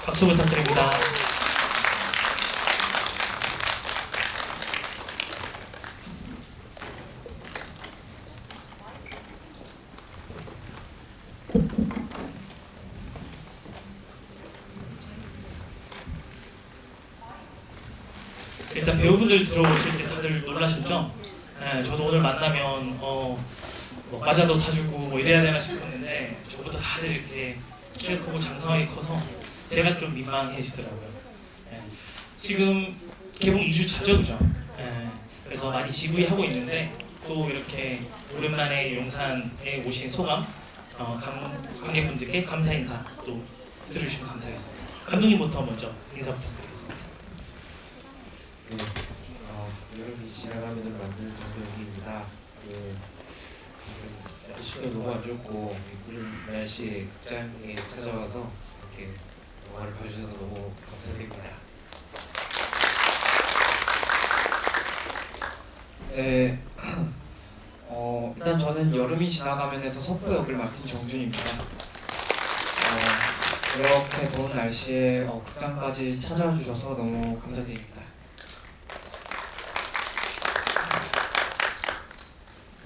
박수 부탁드립니다. 일단 배우분들 들어오실 때 다들 놀라셨죠? 네, 저도 오늘 만나면 뭐 과자도 사주고 뭐 이래야 되나 싶었는데 저보다 다들 이렇게 키가 크고 장성하게 커서 제가 좀 민망해지더라고요. 네, 지금 개봉 2주 차죠, 그죠? 네, 그래서 많이 지부하고 있는데 또 이렇게 오랜만에 용산에 오신 소감, 관객분들께 감사 인사 또 들어주시면 감사하겠습니다. 감독님부터 먼저 인사 부탁드리겠습니다. 네, 여름이 지나가면을 만드는 정병기입니다. 날씨가 너무 안 좋고 구름 날씨에 극장에 찾아와서 이렇게 영화를 봐주셔서 너무 감사드립니다. 네, 일단 저는 여름이 지나가면에서 석보 역을 맡은 정준입니다. 이렇게 더운 날씨에 극장까지 찾아와 주셔서 너무 감사드립니다.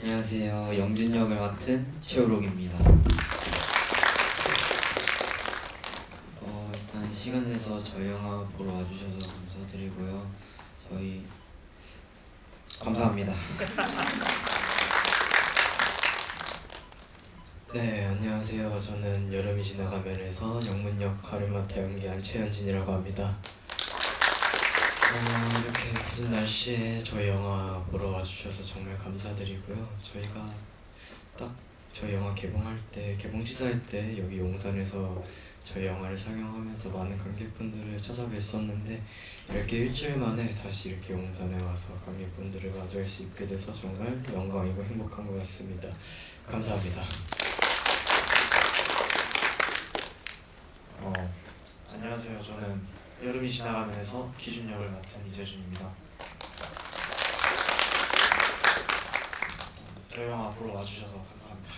안녕하세요. 영준 역을 맡은 최우록입니다. 일단 시간 내서 저희 영화 보러 와주셔서 감사드리고요. 저희 감사합니다. 네, 안녕하세요. 저는 여름이 지나가면에서 영문 역할을 맡아 연기한 최현진이라고 합니다. 이렇게 굳은 날씨에 저희 영화 보러 와주셔서 정말 감사드리고요. 저희가 딱 저희 영화 개봉할 때, 개봉 시사할 때 여기 용산에서 저희 영화를 상영하면서 많은 관객분들을 찾아뵀었는데 이렇게 일주일 만에 다시 이렇게 용산에 와서 관객분들을 마주할 수 있게 돼서 정말 영광이고 행복한 것 같습니다. 감사합니다. 안녕하세요. 저는 여름이 지나가면서 기준 역을 맡은 이재준입니다. 저희 영화 보러 와주셔서 감사합니다.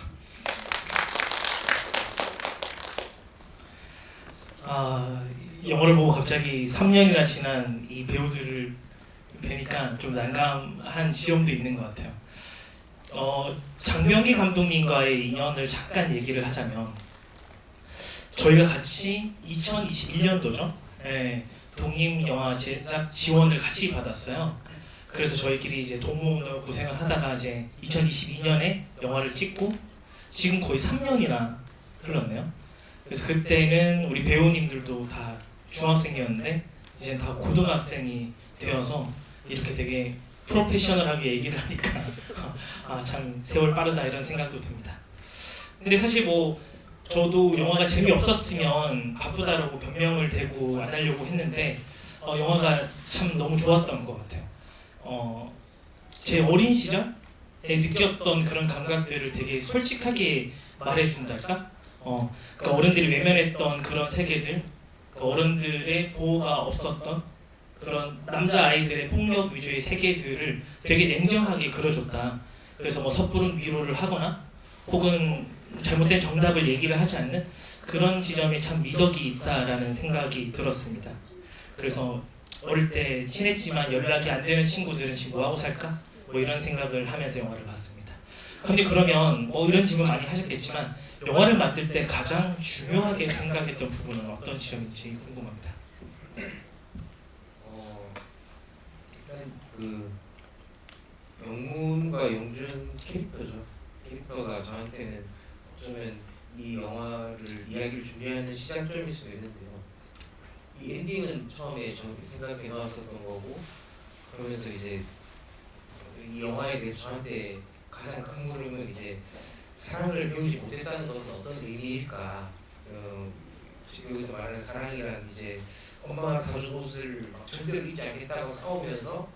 영화를 보고 갑자기 3년이나 지난 이 배우들을 뵈니까 좀 난감한 지점도 있는 것 같아요. 장명기 감독님과의 인연을 잠깐 얘기를 하자면 저희가 같이 2021년도죠. 독립영화 제작 지원을 같이 받았어요. 그래서 저희끼리 이제 동무로 고생을 하다가 이제 2022년에 영화를 찍고 지금 거의 3년이나 흘렀네요. 그래서 그때는 우리 배우님들도 다 중학생이었는데 이제 다 고등학생이 되어서 이렇게 되게 프로페셔널하게 얘기를 하니까 참 세월 빠르다 이런 생각도 듭니다. 근데 사실 뭐 저도 영화가 재미없었으면 바쁘다라고 변명을 대고 안 하려고 했는데 영화가 참 너무 좋았던 것 같아요. 제 어린 시절에 느꼈던 그런 감각들을 되게 솔직하게 말해준달까? 그러니까 어른들이 외면했던 그런 세계들, 그 어른들의 보호가 없었던 그런 남자 아이들의 폭력 위주의 세계들을 되게 냉정하게 그려줬다. 그래서 뭐 섣부른 위로를 하거나 혹은 잘못된 정답을 얘기를 하지 않는 그런 지점에 참 미덕이 있다라는 생각이 들었습니다. 그래서 어릴 때 친했지만 연락이 안 되는 친구들은 지금 뭐하고 살까? 뭐 이런 생각을 하면서 영화를 봤습니다. 근데 그러면 뭐 이런 질문 많이 하셨겠지만 영화를 만들 때 가장 중요하게 생각했던 부분은 어떤 지점인지 궁금합니다. 일단 영문과 영준 캐릭터죠. 캐릭터가 저한테는 어쩌면 이 영화를 이야기를 준비하는 시작점일 수도 있는데요. 이 엔딩은 처음에 저렇게 생각해 놨었던 거고 그러면서 이제 이 영화에 대해서 저한테 가장 큰 물음은 이제 사랑을 배우지 못했다는 것은 어떤 의미일까? 여기서 말하는 사랑이란 이제 엄마가 사준 옷을 막 절대로 입지 않겠다고 싸우면서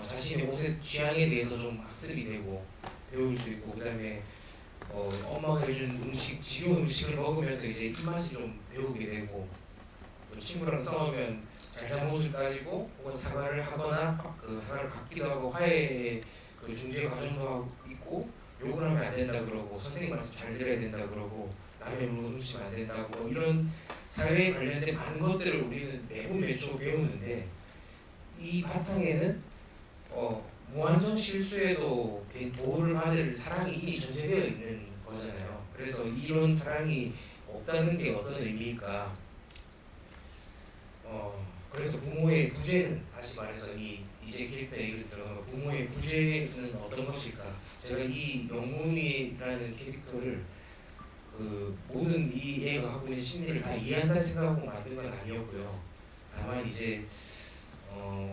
자신의 옷의 취향에 대해서 좀 학습이 되고 배울 수 있고 그다음에 엄마가 해준 음식, 지금 음식을 먹으면서 이제 입맛이 좀 배우게 되고 또 친구랑 싸우면 잘잘못을 따지고 혹은 사과를 하거나 그 사과를 받기도 하고 화해의 그 중재 과정도 하고 있고 욕을 하면 안 된다 그러고 선생님 말씀 잘 들어야 된다 그러고 남의 물건 훔치면 안 된다고 이런 사회에 관련된 많은 것들을 우리는 매부 매초 배우는데 이 바탕에는 무한정 실수에도 보호를 받을 사랑이 이미 전제되어 있는 거잖아요. 그래서 이런 사랑이 없다는 게 어떤 의미일까? 그래서 부모의 부재는, 다시 말해서 이제 캐릭터 얘기를 들어가면 부모의 부재는 어떤 것일까? 제가 이 영문이라는 캐릭터를 모든 이 애가 하고 있는 심리를 다 이해한다 생각하고 만든 건 아니었고요. 다만 이제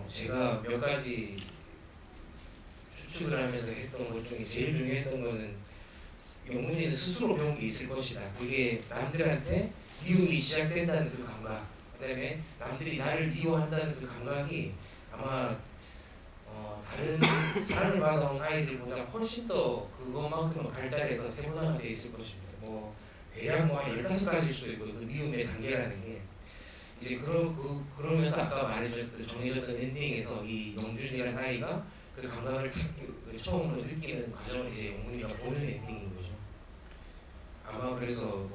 제가 몇 가지 추측을 하면서 했던 것 중에 제일 중요했던 거는 영문이는 스스로 배운 게 있을 것이다. 그게 남들한테 미움이 시작된다는 그 감각, 그다음에 남들이 나를 미워한다는 그 감각이 아마 다른 사랑을 받아온 아이들보다 훨씬 더 그것만큼은 발달해서 세분화되어 있을 것입니다. 대략 한 15가지일 수도 있고, 그 미움의 단계라는 게 이제 그러면서 아까 말해줬던 정해졌던 엔딩에서 이 영준이라는 아이가 그 감각을 처음으로 느끼는 과정을 이제 영문이가 보는 엔딩인 거죠. 아마 그래서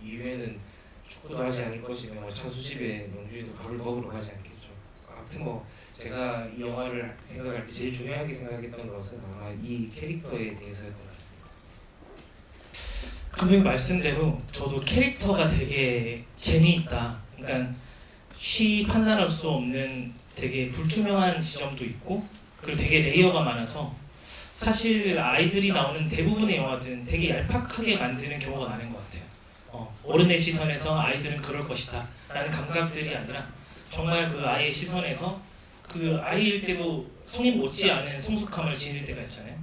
이후에는 축구도 하지 않을 것이며 찬수집에 영준이도 밥을 먹으러 가지 않겠죠. 아무튼 제가 이 영화를 생각할 때 제일 중요하게 생각했던 것은 아마 이 캐릭터에 대해서였던 것 같습니다. 감독님 말씀대로 저도 캐릭터가 되게 재미있다. 그러니까 쉬 판단할 수 없는 되게 불투명한 지점도 있고, 그리고 되게 레이어가 많아서 사실 아이들이 나오는 대부분의 영화들은 되게 얄팍하게 만드는 경우가 많은 것 같아요. 어른의 시선에서 아이들은 그럴 것이다 라는 감각들이 아니라 정말 그 아이의 시선에서 그 아이일 때도 성인 못지않은 성숙함을 지닐 때가 있잖아요.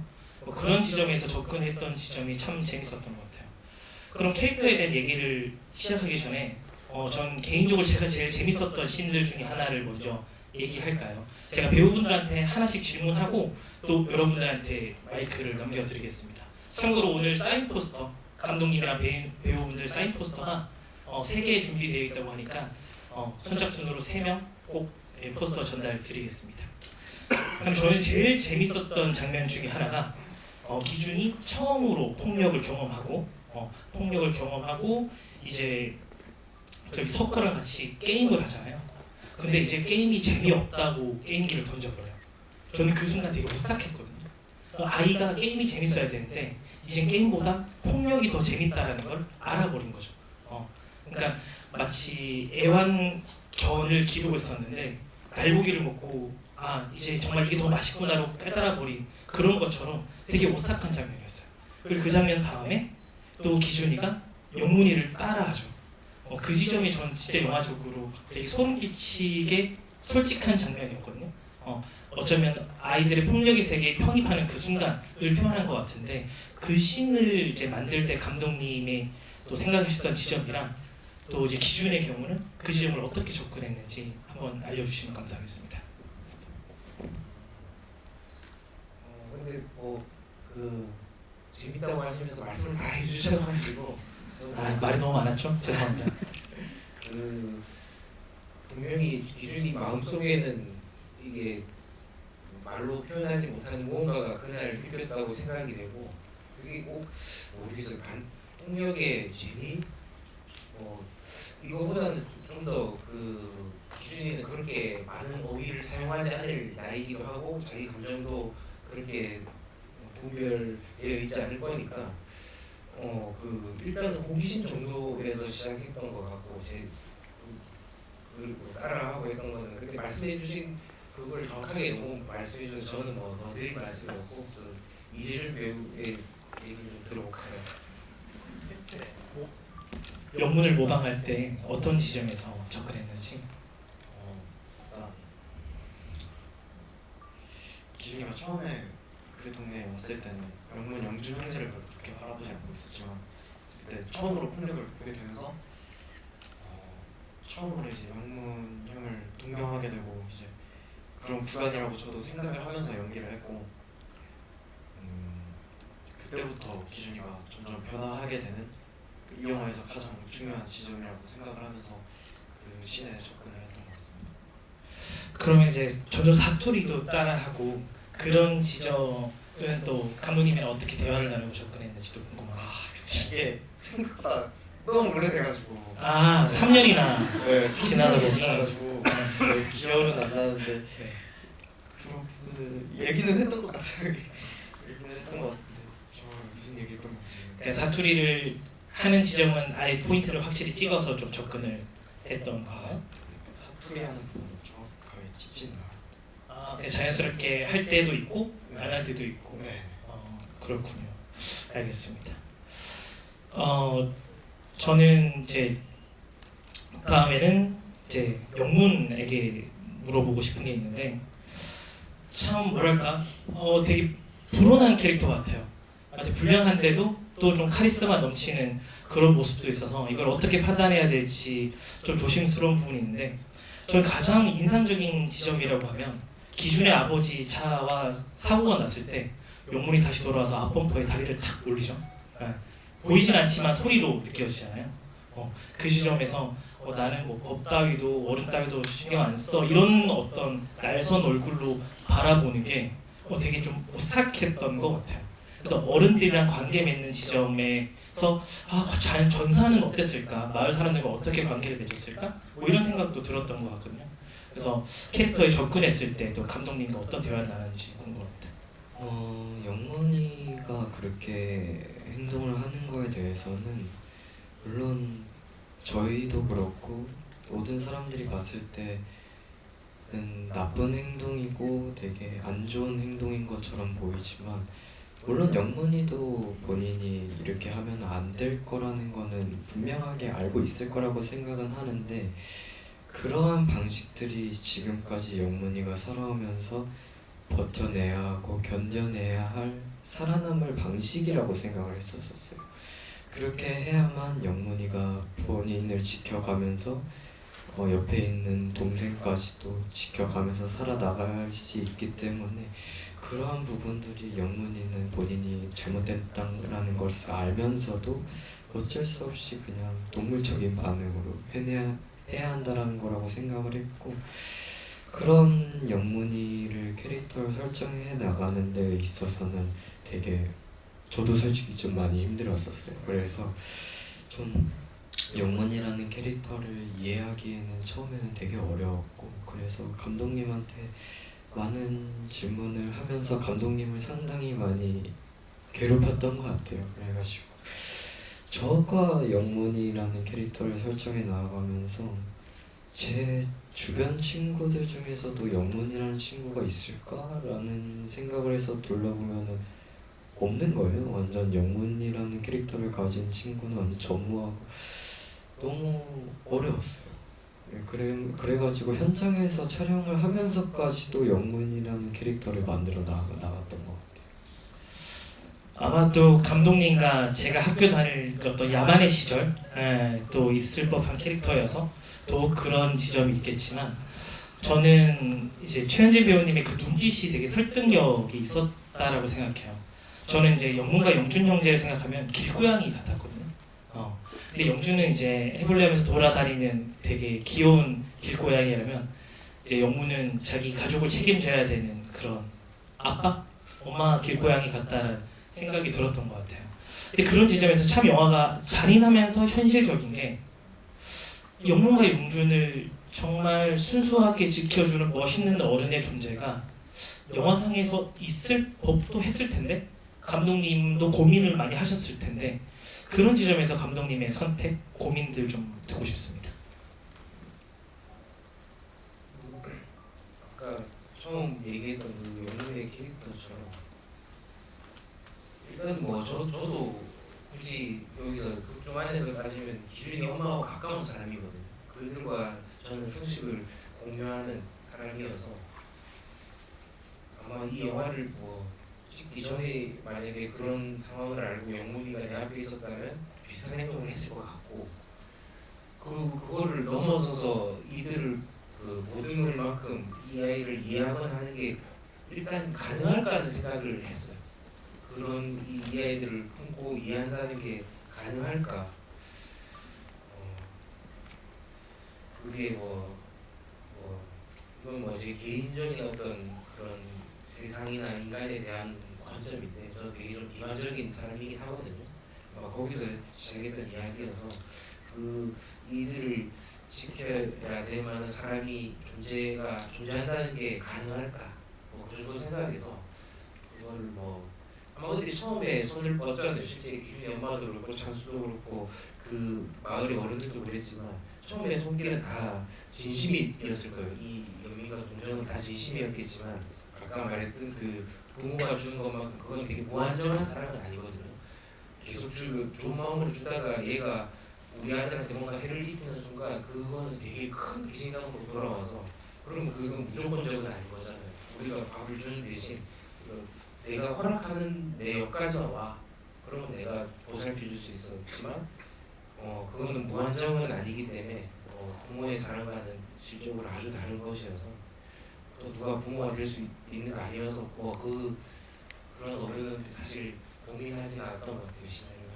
그런 지점에서 접근했던 지점이 참 재밌었던 것 같아요. 그럼 캐릭터에 대한 얘기를 시작하기 전에 전 개인적으로 제가 제일 재밌었던 씬들 중에 하나를 먼저 얘기할까요? 제가 배우분들한테 하나씩 질문하고 또 여러분들한테 마이크를 넘겨드리겠습니다. 참고로 오늘 사인 포스터, 감독님이랑 배우분들 사인 포스터가 3개 준비되어 있다고 하니까 선착순으로 3명 꼭 포스터 전달 드리겠습니다. 그럼 저는 제일 재밌었던 장면 중에 하나가 기준이 처음으로 폭력을 경험하고 이제 저기 석호랑 같이 게임을 하잖아요. 근데 이제 게임이 재미없다고 게임기를 던져버려요. 저는 그 순간 되게 오싹했거든요. 아이가 게임이 재밌어야 되는데 이젠 게임보다 폭력이 더 재밌다라는 걸 알아버린 거죠. 그러니까 마치 애완견을 기르고 있었는데 날고기를 먹고 이제 정말 이게 더 맛있구나라고 깨달아버린 그런 것처럼 되게 오싹한 장면이었어요. 그리고 그 장면 다음에 또 기준이가 영문이를 따라하죠. 그 지점이 전 진짜 영화적으로 되게 소름 끼치게 솔직한 장면이었거든요. 어쩌면 아이들의 폭력의 세계에 편입하는 그 순간을 표현한 것 같은데, 그 씬을 이제 만들 때 감독님이 또 생각하셨던 지점이랑 또 이제 기준의 경우는 그 지점을 어떻게 접근했는지 한번 알려주시면 감사하겠습니다. 근데 재밌다고 하시면서 말씀을 다 해주셔가지고 말이 너무 많았죠? 죄송합니다. 분명히 기준이 마음속에는 이게 말로 표현하지 못하는 무언가가 그날 느꼈다고 생각이 되고, 그게 꼭 모르겠어요. 폭력의 재미? 이거보다는 좀 더 기준이는 그렇게 많은 어휘를 사용하지 않을 나이기도 하고 자기 감정도 그렇게 분별되어 있지 않을 거니까 일단은 호기심 정도에서 시작했던 것 같고, 그리고 따라하고 했던 거는 그렇게 말씀해주신 그걸 정확하게 너무 말씀해주셔서 저는 더 드릴 말씀이 없고, 또 이재준 배우의 얘기를 좀 들어볼까요? 영문을 모방할 때 어떤 지점에서 접근했는지. 일단 기준이가 처음에 그 동네에 왔을 때는 영준 형제를 별로 좋게 바라보지 않고 있었지만, 그때 처음으로 폭력을 보게 되면서 처음으로 이제 영문 형을 동경하게 되고, 이제 그런 구간이라고 저도 생각을 하면서 연기를 했고, 그때부터 기준이가 점점 변화하게 되는 이 영화에서 가장 중요한 지점이라고 생각을 하면서 그 씬에 접근을 했던 것 같습니다. 그러면 이제 점점 사투리도 따라하고 그런 지점은 또 감독님이랑 어떻게 대화를 나누고 접근했는지도 궁금합니다. 이게 생각보다 너무 오래돼가지고. 아 3년이나 네, 지나다 보니. 지나가지고 기억은 안 나는데 네. 그런 부분은 얘기는 했던 것 같아요. 얘기는 했던 것 같은데 정말 무슨 얘기했던 건지. 그러니까 사투리를 하는 지점은 아예 포인트를 확실히 찍어서 좀 접근을 했던 건가요? 사투리 하는 부분은 정확하게 짚진 않아요. 아, 그냥 자연스럽게 할 때도 있고 안 할 때도 있고. 네. 그렇군요. 알겠습니다. 저는 이제 다음에는 이제 영문에게 물어보고 싶은 게 있는데 참 뭐랄까 되게 불온한 캐릭터 같아요. 아주 불량한데도 또 좀 카리스마 넘치는 그런 모습도 있어서 이걸 어떻게 판단해야 될지 좀 조심스러운 부분이 있는데 저는 가장 인상적인 지점이라고 하면 기준의 아버지 차와 사고가 났을 때 용문이 다시 돌아와서 앞범퍼에 다리를 탁 올리죠. 예. 보이진 않지만 소리로 느껴지잖아요. 그 시점에서 나는 뭐 법 따위도 어른 따위도 신경 안 써 이런 어떤 날선 얼굴로 바라보는 게 되게 좀 오싹했던 것 같아요. 그래서 어른들이랑 관계 맺는 지점에서 전사는 어땠을까? 마을 사람들과 어떻게 관계를 맺었을까? 뭐 이런 생각도 들었던 것 같거든요. 그래서 캐릭터에 접근했을 때 또 감독님과 어떤 대화를 나눴는지 궁금합니다. 영문이가 그렇게 행동을 하는 거에 대해서는 물론 저희도 그렇고 모든 사람들이 봤을 때는 나쁜 행동이고 되게 안 좋은 행동인 것처럼 보이지만 물론 영문이도 본인이 이렇게 하면 안 될 거라는 거는 분명하게 알고 있을 거라고 생각은 하는데 그러한 방식들이 지금까지 영문이가 살아오면서 버텨내야 하고 견뎌내야 할 살아남을 방식이라고 생각을 했었어요. 그렇게 해야만 영문이가 본인을 지켜가면서 옆에 있는 동생까지도 지켜가면서 살아나갈 수 있기 때문에 그러한 부분들이 영문이는 본인이 잘못됐다는 것을 알면서도 어쩔 수 없이 그냥 동물적인 반응으로 해야 한다는 거라고 생각을 했고 그런 영문이를 캐릭터를 설정해 나가는 데 있어서는 되게 저도 솔직히 좀 많이 힘들었었어요. 그래서 좀 영문이라는 캐릭터를 이해하기에는 처음에는 되게 어려웠고 그래서 감독님한테 많은 질문을 하면서 감독님을 상당히 많이 괴롭혔던 것 같아요. 그래가지고 저가 영문이라는 캐릭터를 설정해 나가면서 제 주변 친구들 중에서도 영문이라는 친구가 있을까라는 생각을 해서 둘러보면은 없는 거예요. 완전 영문이라는 캐릭터를 가진 친구는 완전 전무하고 너무 어려웠어요. 그래가지고 현장에서 촬영을 하면서까지도 영문이라는 캐릭터를 만들어 나갔던 것 같아요. 아마 또 감독님과 제가 학교 다닐 그 어떤 야만의 시절 또 있을 법한 캐릭터여서 또 그런 지점이 있겠지만 저는 이제 최현진 배우님의 그 눈빛이 되게 설득력이 있었다라고 생각해요. 저는 이제 영문과 영준 형제를 생각하면 길고양이 같았거든요. 근데 영준은 이제 해볼래면서 돌아다니는 되게 귀여운 길고양이라면 이제 영문은 자기 가족을 책임져야 되는 그런 아빠? 엄마 길고양이 같다는 생각이 들었던 것 같아요. 근데 그런 지점에서 참 영화가 잔인하면서 현실적인 게 영문과 영준을 정말 순수하게 지켜주는 멋있는 어른의 존재가 영화상에서 있을 법도 했을 텐데 감독님도 고민을 많이 하셨을 텐데 그런 지점에서 감독님의 선택, 고민들 좀 듣고 싶습니다. 아까 처음 얘기했던 그 영웅의 캐릭터처럼 일단 뭐 저도 굳이 여기서 극중 안에서 따지면 기준이 엄마하고 가까운 사람이거든요. 그들과 저는 상식을 공유하는 사람이어서 아마 이 영화를 뭐 찍기 전에 만약에 그런 상황을 알고 영문이가 내 앞에 있었다면 비슷한 행동을 했을 것 같고 그거를 넘어서서 이들을 그 모든물만큼 이 아이를 이해하거나 하는 게 일단 가능할까 하는 생각을 했어요. 그런 이 아이들을 품고 이해한다는 게 가능할까? 그게 이건 뭐 제 개인적인 어떤 그런 세상이나 인간에 대한 관점인데 저는 되게 좀 비관적인 사람이긴 하거든요. 아마 거기서 시작했던 이야기여서 그 이들을 지켜야 될 만한 사람이 존재한다는 게 가능할까 뭐 그 정도 생각해서 그거를 뭐 아마 그들이 처음에 손을 뻗잖아요. 실제 기준이 엄마도 그렇고 찬수도 그렇고 그 마을의 어른들도 그랬지만 처음에 손길은 다 진심이었을 거예요. 이 연민과 동정은 다 진심이었겠지만 아까 말했던 그 부모가 주는 것만큼 그건 되게 무한정한 사랑은 아니거든요. 계속 좋은 마음으로 주다가 얘가 우리 아들한테 뭔가 해를 입히는 순간 그거는 되게 큰 배신감으로 돌아와서 그러면 그건 무조건적은 아닌 거잖아요. 우리가 밥을 주는 대신 내가 허락하는 내 역까지만 와. 그러면 내가 보살펴 줄 수 있었지만 그거는 무한정은 아니기 때문에 부모의 사랑과는 질적으로 아주 다른 것이어서 또 누가 부모가 될 수 있는 거 아니어서 그런 어른은 사실 고민하지는 않았던 것 같아요. 시나리오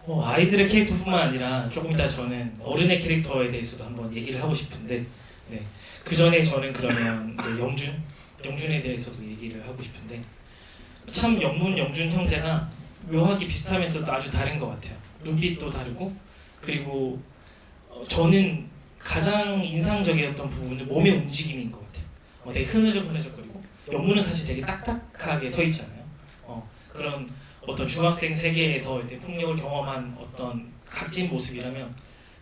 안에서. 아이들의 캐릭터뿐만 아니라 조금 이따 저는 어른의 캐릭터에 대해서도 한번 얘기를 하고 싶은데 네. 그 전에 저는 그러면 이제 영준에 대해서도 얘기를 하고 싶은데 참 영준 형제가 묘하게 비슷하면서도 아주 다른 것 같아요. 눈빛도 다르고 그리고 저는 가장 인상적이었던 부분은 몸의 움직임인 것 같아요. 되게 흐느적거리고 영문은 사실 되게 딱딱하게 서 있잖아요. 그런 어떤 중학생 세계에서 이제 폭력을 경험한 어떤 각진 모습이라면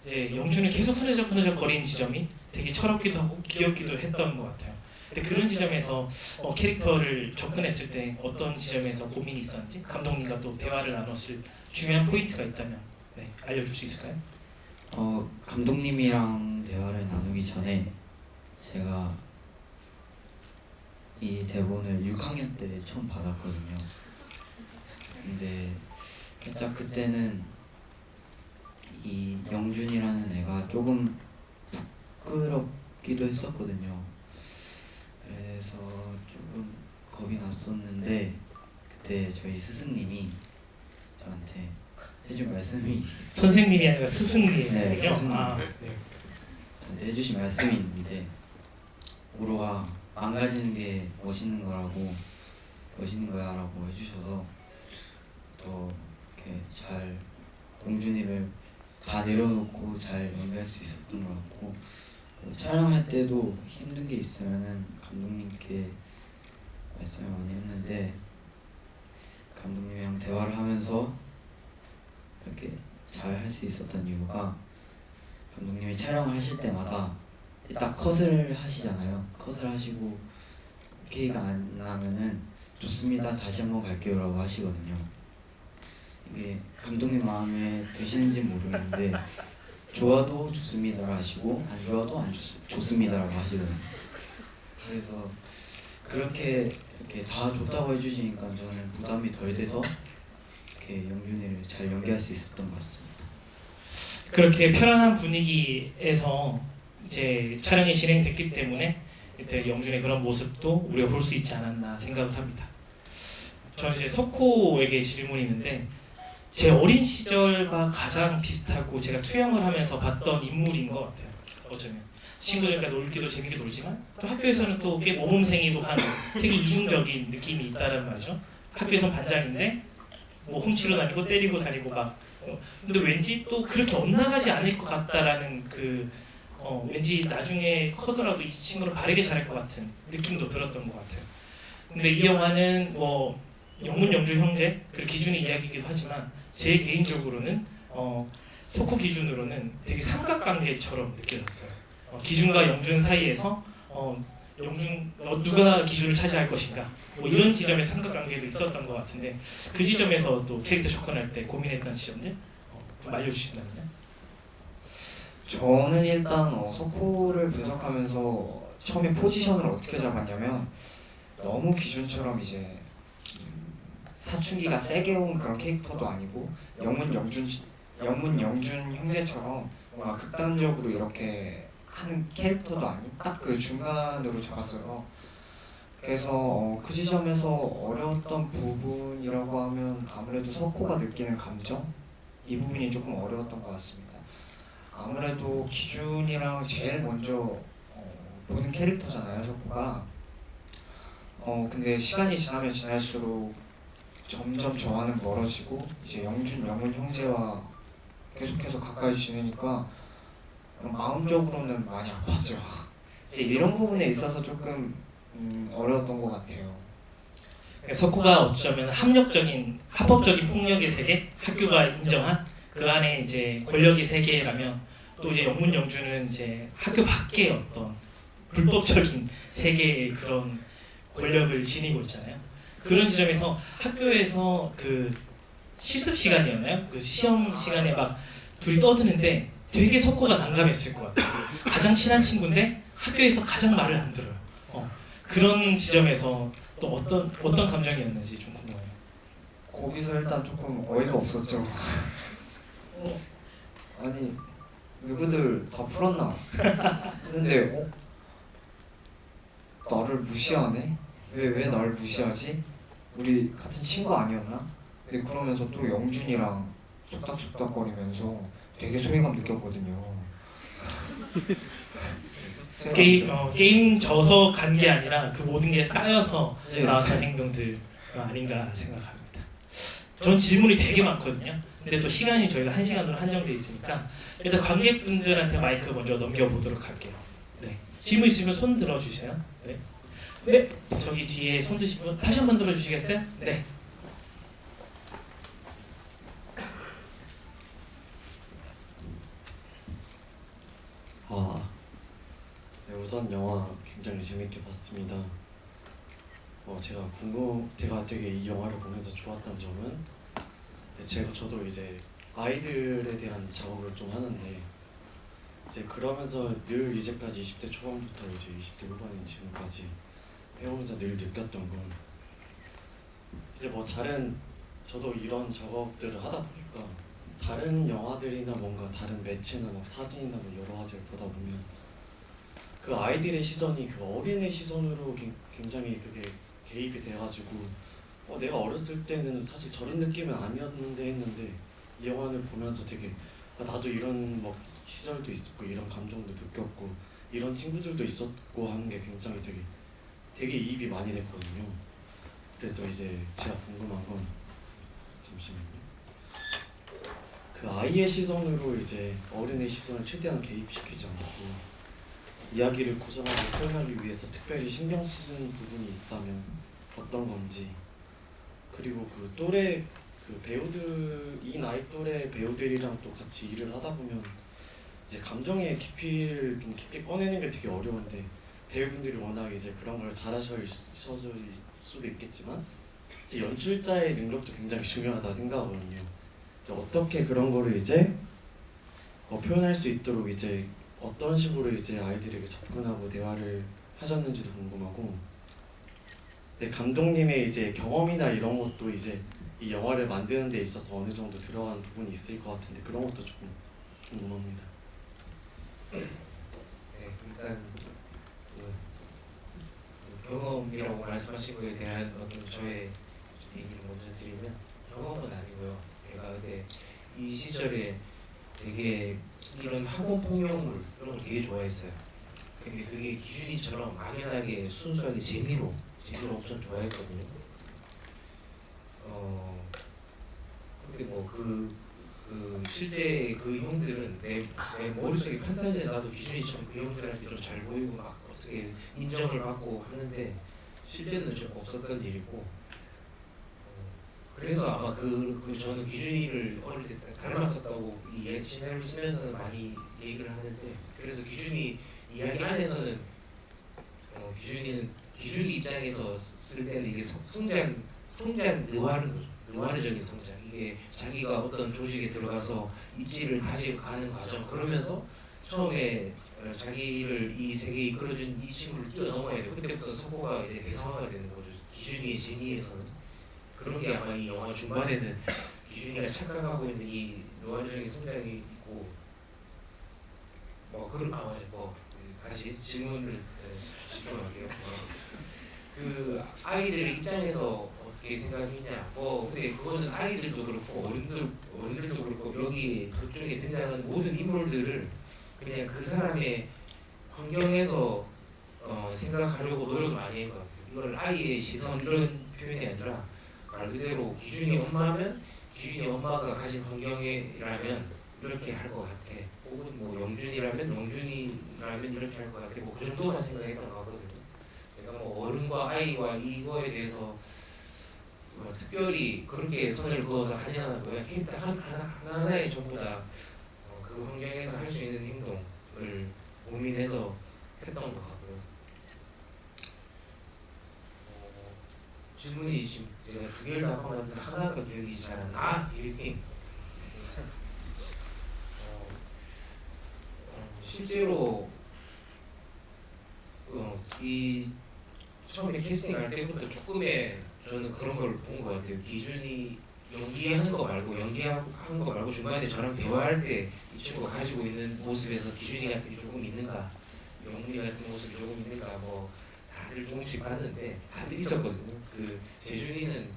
이제 영준은 계속 흐느적 거리는 지점이 되게 철없기도 하고 귀엽기도 했던 것 같아요. 근데 그런 지점에서 캐릭터를 접근했을 때 어떤 지점에서 고민이 있었는지 감독님과 또 대화를 나눴을 중요한 포인트가 있다면 네, 알려줄 수 있을까요? 감독님이랑 대화를 나누기 전에 제가 이 대본을 6학년 때 처음 받았거든요. 근데 살짝 그때는 이 영준이라는 애가 조금 부끄럽기도 했었거든요. 그래서 조금 겁이 났었는데 그때 저희 스승님이 저한테 해준 말씀이 선생님이 아니라 스승님이군요. 네, 스승님. 네. 저한테 해주신 말씀이 있는데 오로가 망가지는 게 멋있는 거라고 멋있는 거야라고 해주셔서 더 이렇게 잘 용준이를 다 내려놓고 잘 연기할 수 있었던 것 같고 촬영할 때도 힘든 게 있으면은 감독님께 말씀을 많이 했는데 감독님이랑 대화를 하면서 이렇게 잘 할 수 있었던 이유가 감독님이 촬영을 하실 때마다 딱 컷을 하시잖아요. 컷을 하시고 오케이가 안 나면은 좋습니다. 다시 한번 갈게요 라고 하시거든요. 이게 감독님 마음에 드시는지 모르겠는데 좋아도 좋습니다라고 하시고 안 좋아도 안 좋습니다라고 하시거든요. 그래서 그렇게 이렇게 다 좋다고 해주시니까 저는 부담이 덜 돼서 이렇게 영준이를 잘 연기할 수 있었던 것 같습니다. 그렇게 편안한 분위기에서 이제 촬영이 진행됐기 때문에 이때 영준의 그런 모습도 우리가 볼 수 있지 않았나 생각을 합니다. 저는 이제 석호에게 질문이 있는데 제 어린 시절과 가장 비슷하고 제가 투영을 하면서 봤던 인물인 것 같아요. 어쩌면 친구들과 놀기도 재밌게 놀지만 또 학교에서는 또 꽤 모범생이도 한 되게 이중적인 느낌이 있다는 말이죠. 학교에서 반장인데 뭐 훔치러 다니고 때리고 다니고 막 근데 왠지 또 그렇게 엇나가지 않을 것 같다라는 왠지 나중에 커더라도 이 친구를 바르게 잘할 것 같은 느낌도 들었던 것 같아요. 근데 이 영화는 뭐 영준 형제 그리고 기준의 이야기이기도 하지만 제 개인적으로는 소코 기준으로는 되게 삼각관계처럼 느껴졌어요. 기준과 영준 사이에서 누가 기준을 차지할 것인가 뭐 이런 지점의 삼각관계도 있었던 것 같은데 그 지점에서 또 캐릭터 접근할 때 고민했던 지점들 좀 알려주신다면요? 저는 일단 석호를 분석하면서 처음에 포지션을 어떻게 잡았냐면 너무 기준처럼 이제 사춘기가 세게 온 그런 캐릭터도 아니고 영문 영준 형제처럼 뭔가 극단적으로 이렇게 하는 캐릭터도 아닌 딱 그 중간으로 잡았어요. 그래서 그 지점에서 어려웠던 부분이라고 하면 아무래도 석호가 느끼는 감정 이 부분이 조금 어려웠던 것 같습니다. 아무래도 기준이랑 제일 먼저 보는 캐릭터잖아요, 석호가. 근데 시간이 지나면 지날수록 점점 저와는 멀어지고 이제 영준, 영훈 형제와 계속해서 가까이 지내니까 마음적으로는 많이 아팠죠. 이제 이런 부분에 있어서 조금 어려웠던 것 같아요. 석호가 어쩌면 합법적인 폭력의 세계, 학교가 인정한 그 안에 이제 권력의 세계라면 또 이제 영문 영주는 이제 학교 밖의 어떤 불법적인 세계의 그런 권력을 지니고 있잖아요. 그런 지점에서 학교에서 그 실습 시간이었나요? 그 시험 시간에 막 둘이 떠드는데 되게 석호가 난감했을 것 같아요. 가장 친한 친구인데 학교에서 가장 말을 안 들어요. 그런 지점에서 또 어떤 감정이었는지 좀 궁금해요. 거기서 일단 조금 어이가 없었죠. 아니 누구들 다 풀었나? 했는데 나를 무시하네? 왜 나를 무시하지? 우리 같은 친구 아니었나? 근데 그러면서 또 영준이랑 속닥속닥거리면서 되게 소외감 느꼈거든요. 게임 져서 간 게 아니라 그 모든 게 쌓여서 Yes. 나왔던 행동들 아닌가 생각합니다. 전 질문이 되게 많거든요. 근데 또 시간이 저희가 1시간으로 한정돼 있으니까 일단 관객분들한테 마이크 먼저 넘겨보도록 할게요. 네. 질문 있으면 손 들어주세요. 네. 네. 저기 뒤에 손 드신 분 다시 한번 들어주시겠어요? 네. 네, 우선 영화 굉장히 재밌게 봤습니다. 제가 되게 이 영화를 보면서 좋았던 점은 저도 이제 아이들에 대한 작업을 좀 하는데 이제 그러면서 늘 이제까지 20대 초반부터 이제 20대 후반인 지금까지 해오면서 늘 느꼈던 건 이제 저도 이런 작업들을 하다 보니까 다른 영화들이나 뭔가 다른 매체나 뭐 사진이나 뭐 여러 가지를 보다 보면 그 아이들의 시선이 그 어린애 시선으로 굉장히 그게 개입이 돼가지고 내가 어렸을 때는 사실 저런 느낌은 아니었는데 했는데 이 영화를 보면서 되게 나도 이런 뭐 시절도 있었고 이런 감정도 느꼈고 이런 친구들도 있었고 하는 게 굉장히 되게 이입이 많이 됐거든요. 그래서 이제 제가 궁금한 건 잠시만요. 그 아이의 시선으로 이제 어른의 시선을 최대한 개입시키지 않고 이야기를 구성하고 표현하기 위해서 특별히 신경 쓰는 부분이 있다면 어떤 건지, 그리고 이 나이 또래 배우들이랑 또 같이 일을 하다 보면 이제 감정의 깊이를 좀 깊게 꺼내는 게 되게 어려운데 배우분들이 워낙 이제 그런 걸 잘하실 수도 있겠지만 이제 연출자의 능력도 굉장히 중요하다 생각하거든요. 어떻게 그런 거를 이제 표현할 수 있도록 이제 어떤 식으로 이제 아이들에게 접근하고 대화를 하셨는지도 궁금하고, 감독님의 이제 경험이나 이런 것도 이제 이 영화를 만드는 데 있어서 어느 정도 들어간 부분이 있을 것 같은데 그런 것도 조금 궁금합니다. 네, 일단 경험이라고 말씀하신 거에 대한 어떤 저의 얘기를 먼저 드리면 경험은 아니고요. 제가 근데 이 시절에 되게 이런 학원 폭력물 이런 걸 되게 좋아했어요. 근데 그게 기준이처럼 막연하게 순수하게 재미로 엄청 좋아했거든요. 근데 뭐 실제 그 형들은 내 머릿속에 판타지에 나도 기준이처럼 그 형들한테 좀 잘 보이고 막 어떻게 인정을 받고 하는데 실제는 좀 없었던 일이고, 그래서 아마 저는 기준이를 어릴 때 닮았었다고 이 옛 시나리오 쓰면서는 많이 얘기를 하는데, 그래서 기준이 이야기 안에서는 기준이 입장에서 쓸 때는 이게 성장 느와르적인 성장, 이게 자기가 어떤 조직에 들어가서 입지를 다져가는 과정, 그러면서 처음에 자기를 이 세계에 이끌어준 이 친구를 뛰어넘어야 되고 그때부터 석호가 이제 대상화가 되는 거죠. 기준이의 재미에서는 그런 게 아마 이 영화 중반에는 기준이가 착각하고 있는 이 노화적인 성장이 있고 다시 질문을 집중할게요. 그 아이들의 입장에서 어떻게 생각했냐. 근데 그거는 아이들도 그렇고 어른들도 그렇고 여기 극중에 등장하는 모든 인물들을 그냥 그 사람의 환경에서 생각하려고 노력을 많이 한 것 같아요. 이걸 아이의 시선 이런 표현이 아니라 말 그대로 기준이 엄마면 기준이 엄마가 가진 환경이라면 이렇게 할 것 같아. 혹은 뭐 영준이라면 영준이라면 이렇게 할 것 같아. 뭐 그 정도만 생각했던 것 같거든요. 제가 뭐 어른과 아이와 이거에 대해서 뭐 특별히 그렇게 선을 그어서 하지 않아도 그냥 캐릭터 하나하나에 전부 다 그 환경에서 할 수 있는 행동을 고민해서 했던 것 같고요. 질문이 지금 제가 두 개를 다 봤는데 하나가 기억이 잘 안 나. 디렉팅. 실제로 이 처음에 캐스팅할 때부터 조금의 저는 그런 걸 본 것 같아요. 기준이 연기하는 거 말고 연기하는 거 말고 중간에 저랑 대화할 때 이 친구가 가지고 있는 모습에서 기준이 같은 게 조금 있는가, 영문이 같은 모습이 조금 있는가, 뭐 다들 조금씩 봤는데 다들 있었거든요. 그 재준이는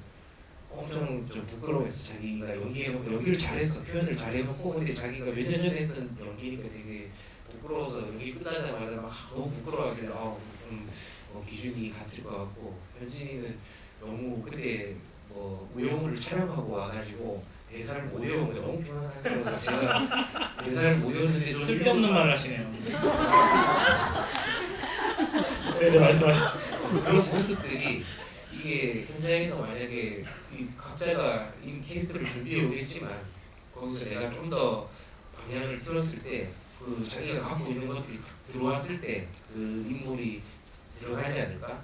엄청 좀 부끄러워했어. 자기가 연기를 잘했어. 표현을 잘해놓고 근데 자기가 몇 년 전에 했던 연기니까 되게 부끄러워서 연기 끝나자마자 막 너무 부끄러워하길래 좀 기준이 같을 것 같고, 현진이는 너무 그때 뭐 우영우를 촬영하고 와가지고 대사를 못 외우고 너무 피곤해서 제가 대사를 못 외웠는데 좀 쓸데없는 말을 하시네요. 네, 말씀하시죠. 그런 모습들이 이게 현장에서 만약에 이 각자가 이 캐릭터를 준비해 오겠지만 거기서 내가 좀 더 방향을 틀었을 때 그 자기가 갖고 있는 것들이 들어왔을 때 그 인물이 들어가지 않을까?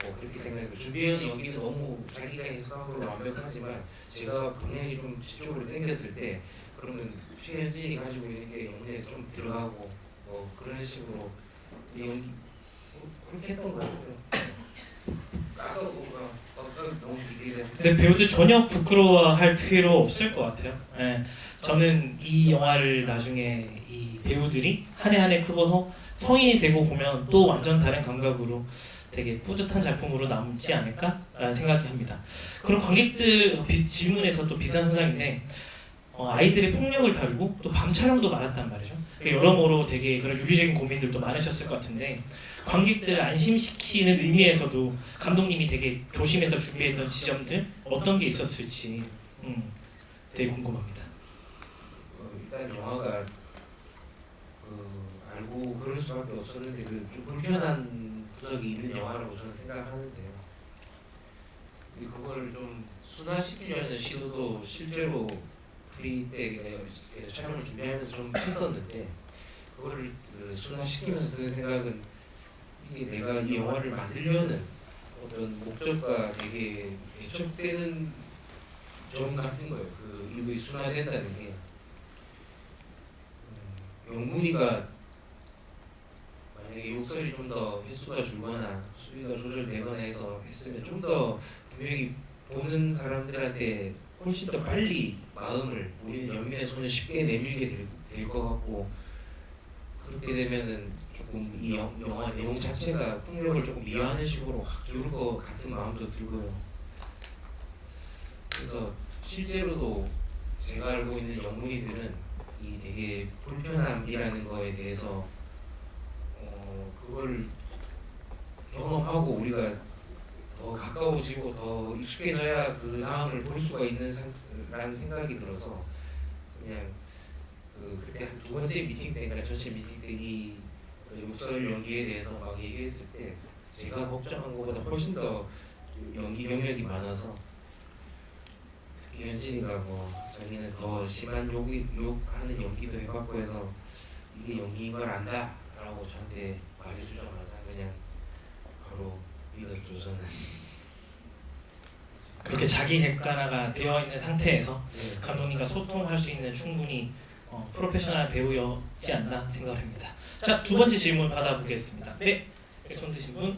뭐 그렇게 생각해요. 준비해온 연기는 너무 자기가 해석한 걸로 완벽하지만 제가 방향이 좀 저쪽으로 당겼을 때 그러면 최현진이 가지고 있는 게 영문에 좀 들어가고 뭐 그런 식으로 연기 그렇게 했던 것 같아요. 아까 너무 기대돼. 근데 배우들 전혀 부끄러워할 필요 없을 것 같아요. 예, 저는 이 영화를 나중에 이 배우들이 한 해 한 해 크고서 성인이 되고 보면 또 완전 다른 감각으로 되게 뿌듯한 작품으로 남지 않을까라는 생각이 합니다. 그럼 관객들 질문에서 또 비슷한 현상인데 아이들의 폭력을 다루고 또 밤 촬영도 많았단 말이죠. 여러모로 되게 그런 윤리적인 고민들도 많으셨을 것 같은데 관객들을 안심시키는 의미에서도 감독님이 되게 조심해서 준비했던 지점들 어떤 게 있었을지 되게 궁금합니다. 일단 영화가 알고 그럴 수밖에 없었는데 좀 불편한 구석이 있는 영화라고 저는 생각하는데요. 그걸 좀 순화시키려는 시도도 실제로 프리 때 촬영을 준비하면서 좀 했었는데 그거를 순화시키면서 든 생각은 이게 내가 이 영화를 만들려는 어떤 목적과 되게 애척되는 점 같은 거예요. 이거 순화된다는 게 영문이가 만약에 욕설이 좀 더 횟수가 줄거나 수위가 조절되거나 해서 했으면 좀 더 분명히 보는 사람들한테 훨씬 더 빨리 마음을 우리는 연민의 손을 쉽게 내밀게 될 것 같고, 그렇게 되면은 조금 이 영화 내용 자체가 폭력을 조금 미화하는 식으로 확 기울 것 같은 마음도 들고요. 그래서 실제로도 제가 알고 있는 영문이들은 이 되게 불편함이라는 거에 대해서 그걸 경험하고 우리가 더 가까워지고 더 익숙해져야 그 다음을 볼 수가 있는 라는 생각이 들어서 그냥 그때 한 두 번째 미팅 때인가 전체 미팅 때 이 욕설 연기에 대해서 막 얘기했을 때 제가 걱정한 것보다 훨씬 더 연기 경력이 많아서 특히 현진이가 뭐 자기는 더 심한 욕하는 연기도 해봤고 해서 이게 연기인 걸 안다 라고 저한테 말해주자마자 그냥 바로 믿었죠. 저는 그렇게 자기 객관화가 되어 있는 상태에서 네. 감독님과 소통할 수 있는 충분히 프로페셔널 배우였지 않나 생각을 합니다. 자, 두 번째 질문 받아보겠습니다. 네, 손 드신 분.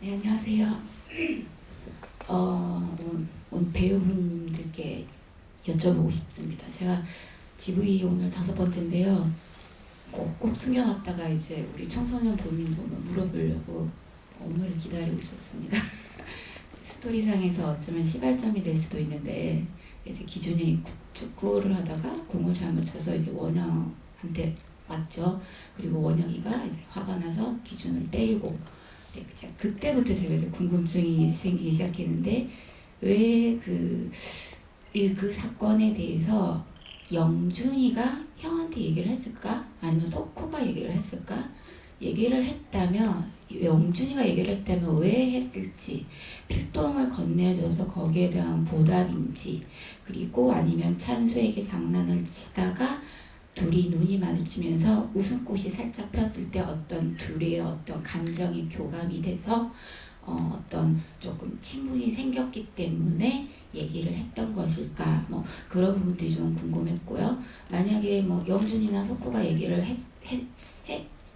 네, 안녕하세요. 온 배우분들께 여쭤보고 싶습니다. 제가 GV 오늘 5번째인데요. 꼭 숨겨놨다가 이제 우리 청소년 본인 보면 물어보려고 오늘을 기다리고 있었습니다. 스토리상에서 어쩌면 시발점이 될 수도 있는데 이제 기준이 축구를 하다가 공을 잘못 쳐서 이제 원영한테 맞죠. 그리고 원영이가 이제 화가 나서 기준을 때리고 이제 그때부터 제가 이제 궁금증이 생기기 시작했는데 왜 그 사건에 대해서 영준이가 형한테 얘기를 했을까? 아니면 석호가 얘기를 했을까? 얘기를 했다면 영준이가 얘기를 했다면 왜 했을지 필동을 건네줘서 거기에 대한 보답인지 그리고 아니면 찬수에게 장난을 치다가 둘이 눈이 마주치면서 웃음꽃이 살짝 폈을 때 어떤 둘의 어떤 감정이 교감이 돼서 어떤 조금 친분이 생겼기 때문에 얘기를 했던 것일까 뭐 그런 부분들이 좀 궁금했고요. 만약에 뭐 영준이나 석호가 얘기를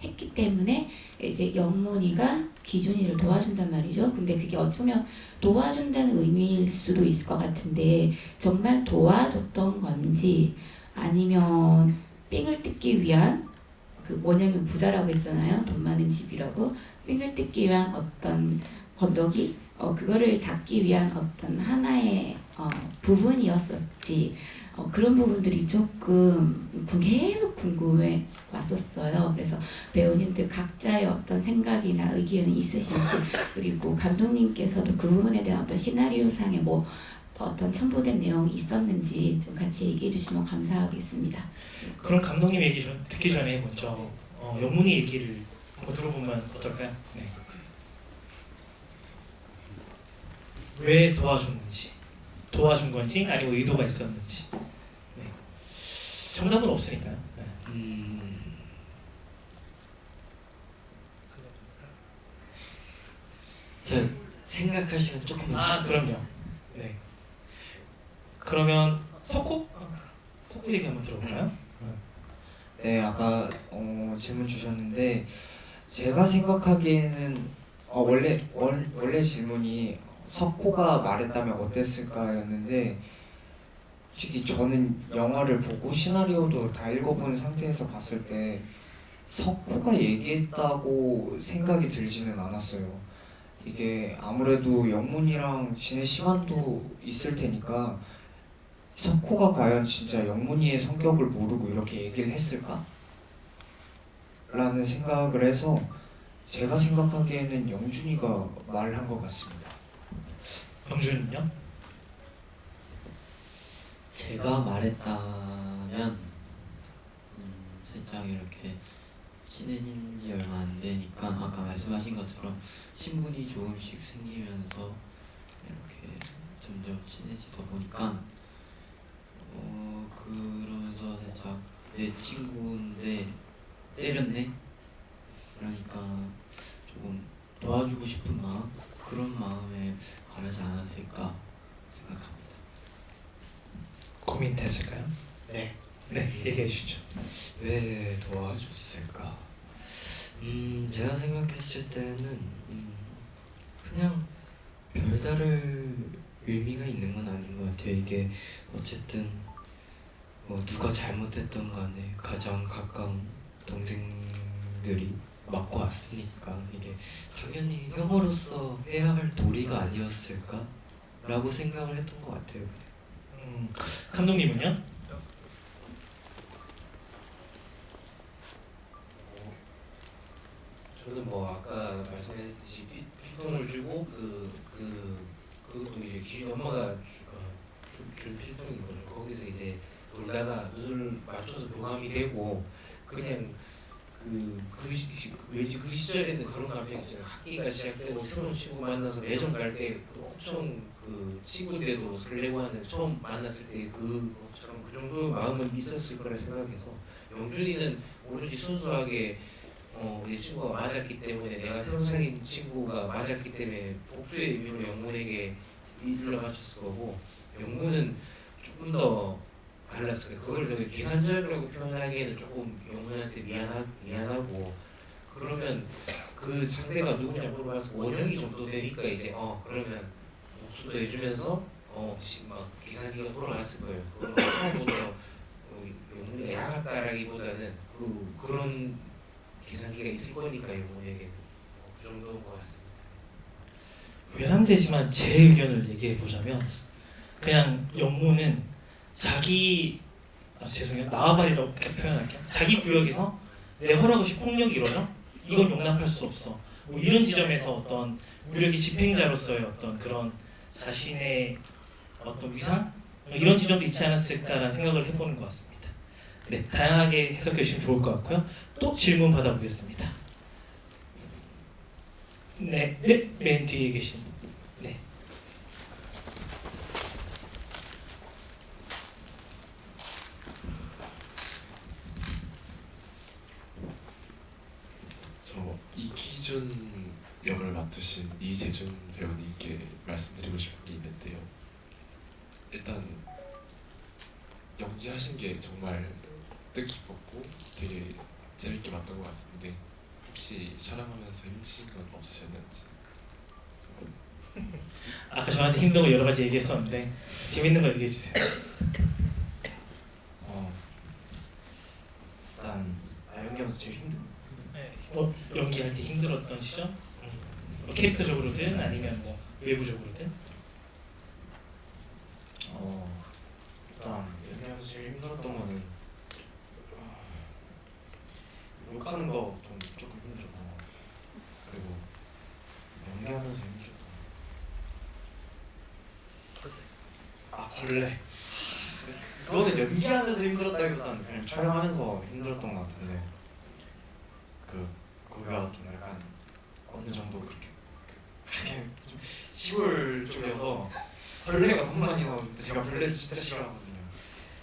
했기 때문에 이제 영문이가 기준이를 도와준단 말이죠. 근데 그게 어쩌면 도와준다는 의미일 수도 있을 것 같은데 정말 도와줬던 건지 아니면 삥을 뜯기 위한 그 원영이 부자라고 했잖아요. 돈 많은 집이라고 삥을 뜯기 위한 어떤 건더기 그거를 잡기 위한 어떤 하나의 부분이었었지. 그런 부분들이 조금 계속 궁금해 왔었어요. 그래서 배우님들 각자의 어떤 생각이나 의견이 있으신지 그리고 감독님께서도 그 부분에 대한 어떤 시나리오상의 뭐 어떤 첨부된 내용이 있었는지 좀 같이 얘기해 주시면 감사하겠습니다. 그럼 감독님 얘기 좀 듣기 전에 먼저 영문이 얘기를 한번 들어보면 어떨까요? 네. 왜 도와줬는지, 도와준 건지 아니면 의도가 있었는지. 네. 정답은 없으니까요. 네. 저 생각할 시간 조금만. 아 그럼요. 네. 그러면 석호 얘기 한번 들어볼까요? 네, 아까 질문 주셨는데 제가 생각하기에는 원래 질문이 석호가 말했다면 어땠을까였는데 솔직히 저는 영화를 보고 시나리오도 다 읽어본 상태에서 봤을 때 석호가 얘기했다고 생각이 들지는 않았어요. 이게 아무래도 영문이랑 지낼 시간도 있을 테니까 석호가 과연 진짜 영문이의 성격을 모르고 이렇게 얘기를 했을까? 라는 생각을 해서 제가 생각하기에는 영준이가 말한 것 같습니다. 영준은요? 제가 말했다면 살짝 이렇게 친해진 지 얼마 안 되니까 아까 말씀하신 것처럼 친분이 조금씩 생기면서 이렇게 점점 친해지다 보니까 그러면서 살짝 내 친구인데 때렸네? 그러니까 조금 도와주고 싶은 마음? 그런 마음에 바라지 않았을까 생각합니다. 고민됐을까요? 네. 네, 얘기해 주시죠. 왜 도와줬을까? 제가 생각했을 때는 그냥 별다를 의미가 있는 건 아닌 것 같아요. 이게 어쨌든 뭐 누가 잘못했던 간에 가장 가까운 동생들이 맞고 왔으니까 이게 당연히 형으로서 해야 할 도리가 아니었을까? 라고 생각을 했던 것 같아요. 감독님은요? 저는 뭐 아까 말씀했듯이 필통을 주고 그것도 이제 기준 엄마가 준 필통인 거죠. 거기서 이제 놀다가 눈을 맞춰서 교감이 되고 그냥 왠지 그 시절에는 그런 감정이 있잖아요. 학기가 시작되고 새로운 친구 만나서 매점 갈 때 엄청 그 친구인데도 설레고 하는 처음 만났을 때 그것처럼 그 정도 마음은 있었을 거라 생각해서 영준이는 오로지 순수하게 내 친구가 맞았기 때문에 내가 새로 사귄 친구가 맞았기 때문에 복수의 의미로 영문에게 일러 바쳤을 거고 영문은 조금 더 달랐을 거예요. 그걸 되게 계산적이라고 표현하기에는 조금 영문한테 미안하고 그러면 그 상대가 누구냐 물어봐서 원형이 정도 되니까 이제 그러면 복수도 해주면서 막 계산기가 돌아갔을 거예요. 그건 처음부터 영문이 애가 같다라기보다는 그런 계산기가 있을 거니까 영문에게는 그 정도인 것 같습니다. 외람되지만 제 의견을 얘기해 보자면 그냥 영문은 죄송해요. 나와바리라고 이렇게 표현할게요. 자기 구역에서 내 허락 없이 폭력이 이루어져? 이건 용납할 수 없어. 뭐 이런 지점에서 어떤 무력의 집행자로서의 어떤 그런 자신의 어떤 위상? 이런 지점도 있지 않았을까라는 생각을 해보는 것 같습니다. 네, 다양하게 해석해 주시면 좋을 것 같고요. 또 질문 받아보겠습니다. 네, 맨 뒤에 계신. 네. 저 이기준 역을 맡으신 이재준 배우님께 말씀드리고 싶은 게 있는데요. 일단 연기하신 게 정말 뜻깊었고 되게 재밌게 봤던 것 같은데 혹시 촬영하면서 힘드신 건 없으셨는지? 아까 저한테 힘든 거 여러 가지 얘기했었는데 재밌는 거 얘기해 주세요. 일단 연기하면서 제일 힘든. 네, 연기할 때 힘들었던 시점? 뭐 캐릭터적으로든 아니면 뭐 외부적으로든? 일단 연기하면서 제일 힘들었던 거는 욕하는 거 조금 힘들었고, 그리고 연기하면서 힘들었던 거. 벌레. 그거는 연기하면서 힘들었다기보다는 그냥 촬영하면서 힘들었던 것 같은데, 거기가 좀 약간 어느 정도 그렇게 그냥 좀 시골 쪽이어서 벌레가 너무 많이 나오는데 제가 벌레 진짜 싫어하거든요.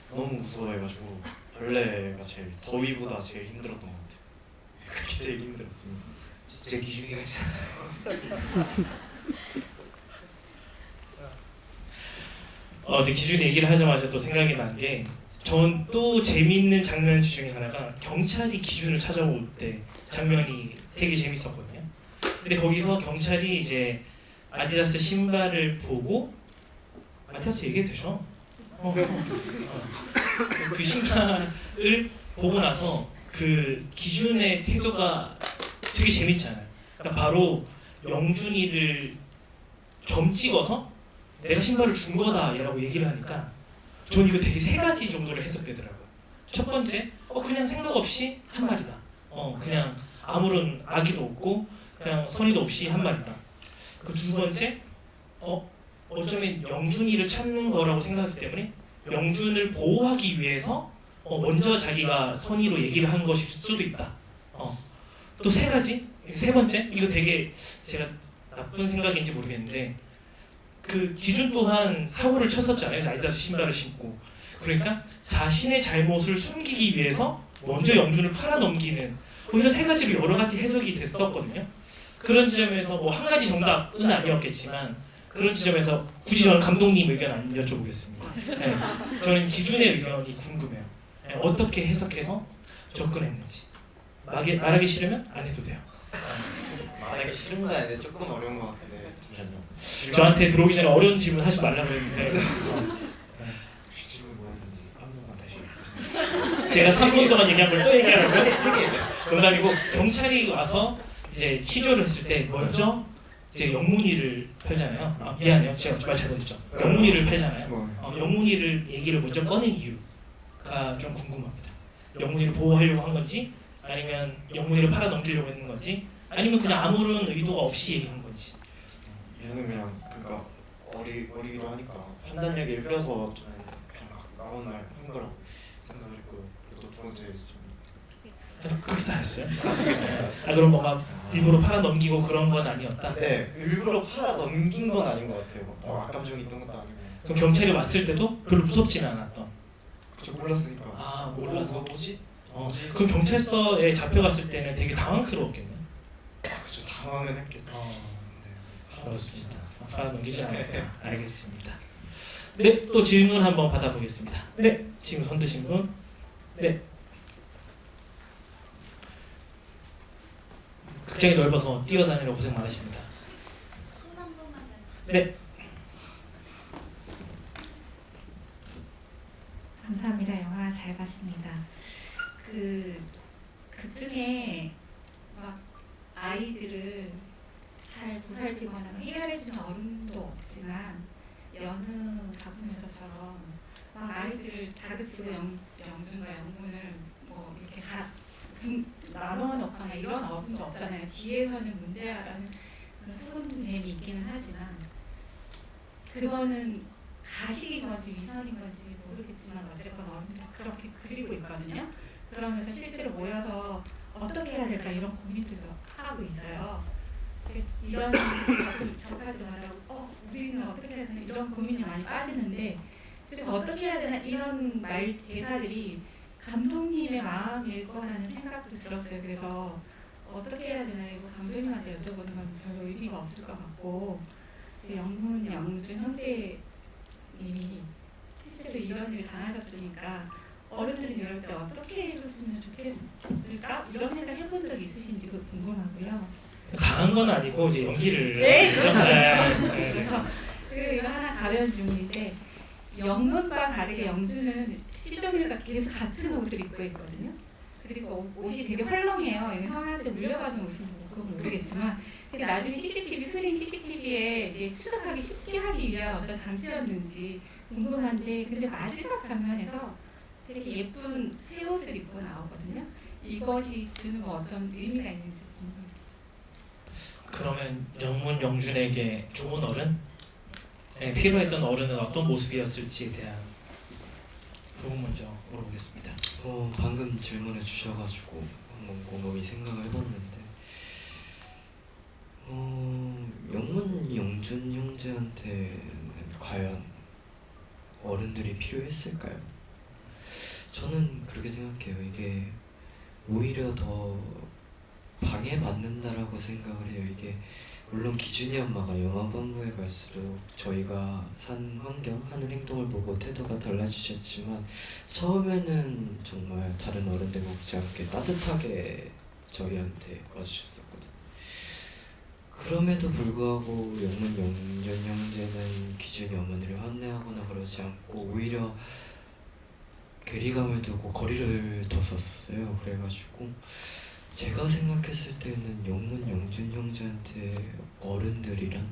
너무 무서워해가지고 벌레가 제일 더위보다 제일 힘들었던 것 같아요. 그게 제일 힘들었습니다. 제 기준이 근데 기준 얘기를 하자마자 또 생각이 난 게, 전 또 재미있는 장면 중에 하나가 경찰이 기준을 찾아올 때 장면이 되게 재밌었거든요. 근데 거기서 경찰이 이제 아디다스 신발을 보고, 아디다스 얘기해도 되죠? 그 신발을 보고 나서 그 기준의 태도가 되게 재밌잖아요. 그러니까 바로 영준이를 점 찍어서 내가 신발을 준 거다라고 얘기를 하니까 전 이거 되게 세 가지 정도로 해석되더라고요. 첫 번째, 그냥 생각 없이 한 말이다. 그냥 아무런 악의도 없고 그냥 선의도 없이 한 말이다. 그 두 번째, 어쩌면 영준이를 찾는 거라고 생각하기 때문에 영준을 보호하기 위해서 먼저 자기가 선의로 얘기를 한 것일 수도 있다. 또 세 가지, 세 번째, 이거 되게 제가 나쁜 생각인지 모르겠는데, 그 기준 또한 사고를 쳤었잖아요. 아디다스 신발을 신고. 그러니까 자신의 잘못을 숨기기 위해서 먼저 영준을 팔아넘기는, 이런 세 가지로 여러 가지 해석이 됐었거든요. 그런 지점에서 뭐 한 가지 정답은 아니었겠지만, 그런 지점에서 굳이 저는 감독님 의견 안 여쭤보겠습니다. 네, 저는 기준의 의견이 궁금해요. 네, 어떻게 해석해서 접근했는지. 말하기 싫으면 안 해도 돼요. 말하기 싫은 건 아닌데 조금 어려운 것 같은데, 잠시만요. 저한테 들어오기 전에 어려운 질문 하지 말라고 했는데 질문 뭐였는지 한 번만 다시 해주세요. 제가 3분 동안 얘기한 걸 또 얘기하라고요? 농담이고, 경찰이 와서 이제 취조를 했을 때 먼저 이제 영문이를 팔잖아요. 미안해요, 제가 말 잘못했죠. 영문이를 팔잖아요. 영문이를 얘기를 먼저 꺼낸 이유가 좀 궁금합니다. 영문이를 보호하려고 한 건지, 아니면 영문이를 팔아넘기려고 했는 건지, 아니면 그냥 아무런 의도가 없이 얘기한 건지. 얘는 그냥 그러니까 어리기도 하니까 판단력이 일려서 저는 그냥 막 나온 말 한 거라고 생각을 했고, 또 두 번째 그렇게 다 했어요? 그럼 뭔가 일부러 팔아넘기고 그런 건 아니었다? 네, 일부러 팔아 넘긴 건 아닌 것 같아요. 악감정이 있던 것도 아니고. 그럼 경찰이 왔을 때도 별로 무섭지는 않았던? 저 몰랐으니까. 몰라서? 뭐지? 그럼 경찰서에 잡혀갔을 때는 되게 당황스러웠겠네. 그쵸, 당황은 했겠죠. 네. 그렇습니다. 팔아넘기지 않았다. 알겠습니다. 네, 또 질문 한번 받아보겠습니다. 네, 지금 손 드신 분. 네. 극장이 넓어서 뛰어다니느라 고생 많으십니다. 네. 감사합니다. 영화 잘 봤습니다. 극 중에 막 아이들을 잘 보살피거나 해결해주는 어른도 없지만 여느 가보면서처럼 막 아이들을 다그치고 영준과 영문을 뭐 이렇게 나눠 놓거나 이런 어른도 없잖아요. 뒤에서는 문제야라는 그런 수군됨이 있기는 하지만 그거는 가식인 건지 위선인 건지 모르겠지만 어쨌건 어른들 그렇게 그리고 있거든요. 그러면서 실제로 모여서 어떻게 해야 될까 이런 고민들도 하고 있어요. 그래서 이런 접할 때마다 우리는 어떻게 해야 되나 이런 고민이 많이 빠지는데 그래서 어떻게 해야 되나 이런 말 대사들이 감독님의 마음일 거라는 생각도 들었어요. 그래서 어떻게 해야 되나 이거 감독님한테 여쭤보는 건 별로 의미가 없을 것 같고 영문, 영준 형제님이 실제로 이런 일을 당하셨으니까 어른들이 이럴 때 어떻게 해줬으면 좋겠을까? 이런 생각 해본 적 있으신지도 궁금하고요. 당한 건 아니고 이제 연기를 네, 했죠. 네. 그래서 이거 하나 가벼운 질문인데 영문과 다르게 영주는 시종일관 계속 같은 옷을 입고 있거든요. 그리고 옷이 되게 헐렁해요. 이거 형한테 물려받은 옷인지 그건 모르겠지만 근데 나중에 흐린 CCTV에 이게 추적하기 쉽게 하기 위한 어떤 장치였는지 궁금한데 근데 마지막 장면에서 되게 예쁜 새 옷을 입고 나오거든요. 이것이 주는 뭐 어떤 의미가 있는지 궁금해요. 그러면 영문 영준에게 좋은 어른? 필요했던 어른은 어떤 모습이었을지에 대한 부분 먼저 물어보겠습니다. 방금 질문해 주셔가지고 한번 곰곰이 생각을 해봤는데 영문 영준 형제한테는 과연 어른들이 필요했을까요? 저는 그렇게 생각해요. 이게 오히려 더 방해받는다라고 생각을 해요. 이게 물론 기준이 엄마가 영화본부에 갈수록 저희가 산 환경, 하는 행동을 보고 태도가 달라지셨지만 처음에는 정말 다른 어른들 못지않게 따뜻하게 저희한테 와주셨었거든요. 그럼에도 불구하고 영문 영준 형제는 기준이 어머니를 환대하거나 그러지 않고 오히려 괴리감을 두고 거리를 뒀었어요. 그래가지고 제가 생각했을 때는 영문 영준 형제한테 어른들이란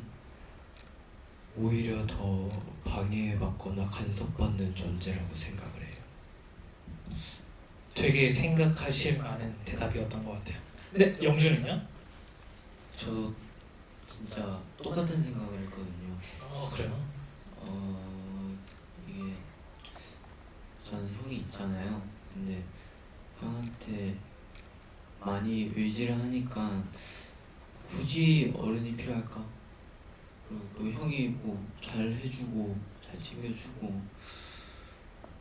오히려 더 방해받거나 간섭받는 존재라고 생각을 해요. 되게 생각하실 만한 대답이었던 것 같아요. 근데 영준은요? 저도 진짜 똑같은 생각을 했거든요. 그래요? 이게 저는 형이 있잖아요. 근데 형한테 많이 의지를 하니까 굳이 어른이 필요할까? 그리고 또 형이 뭐 잘 해주고 잘 챙겨주고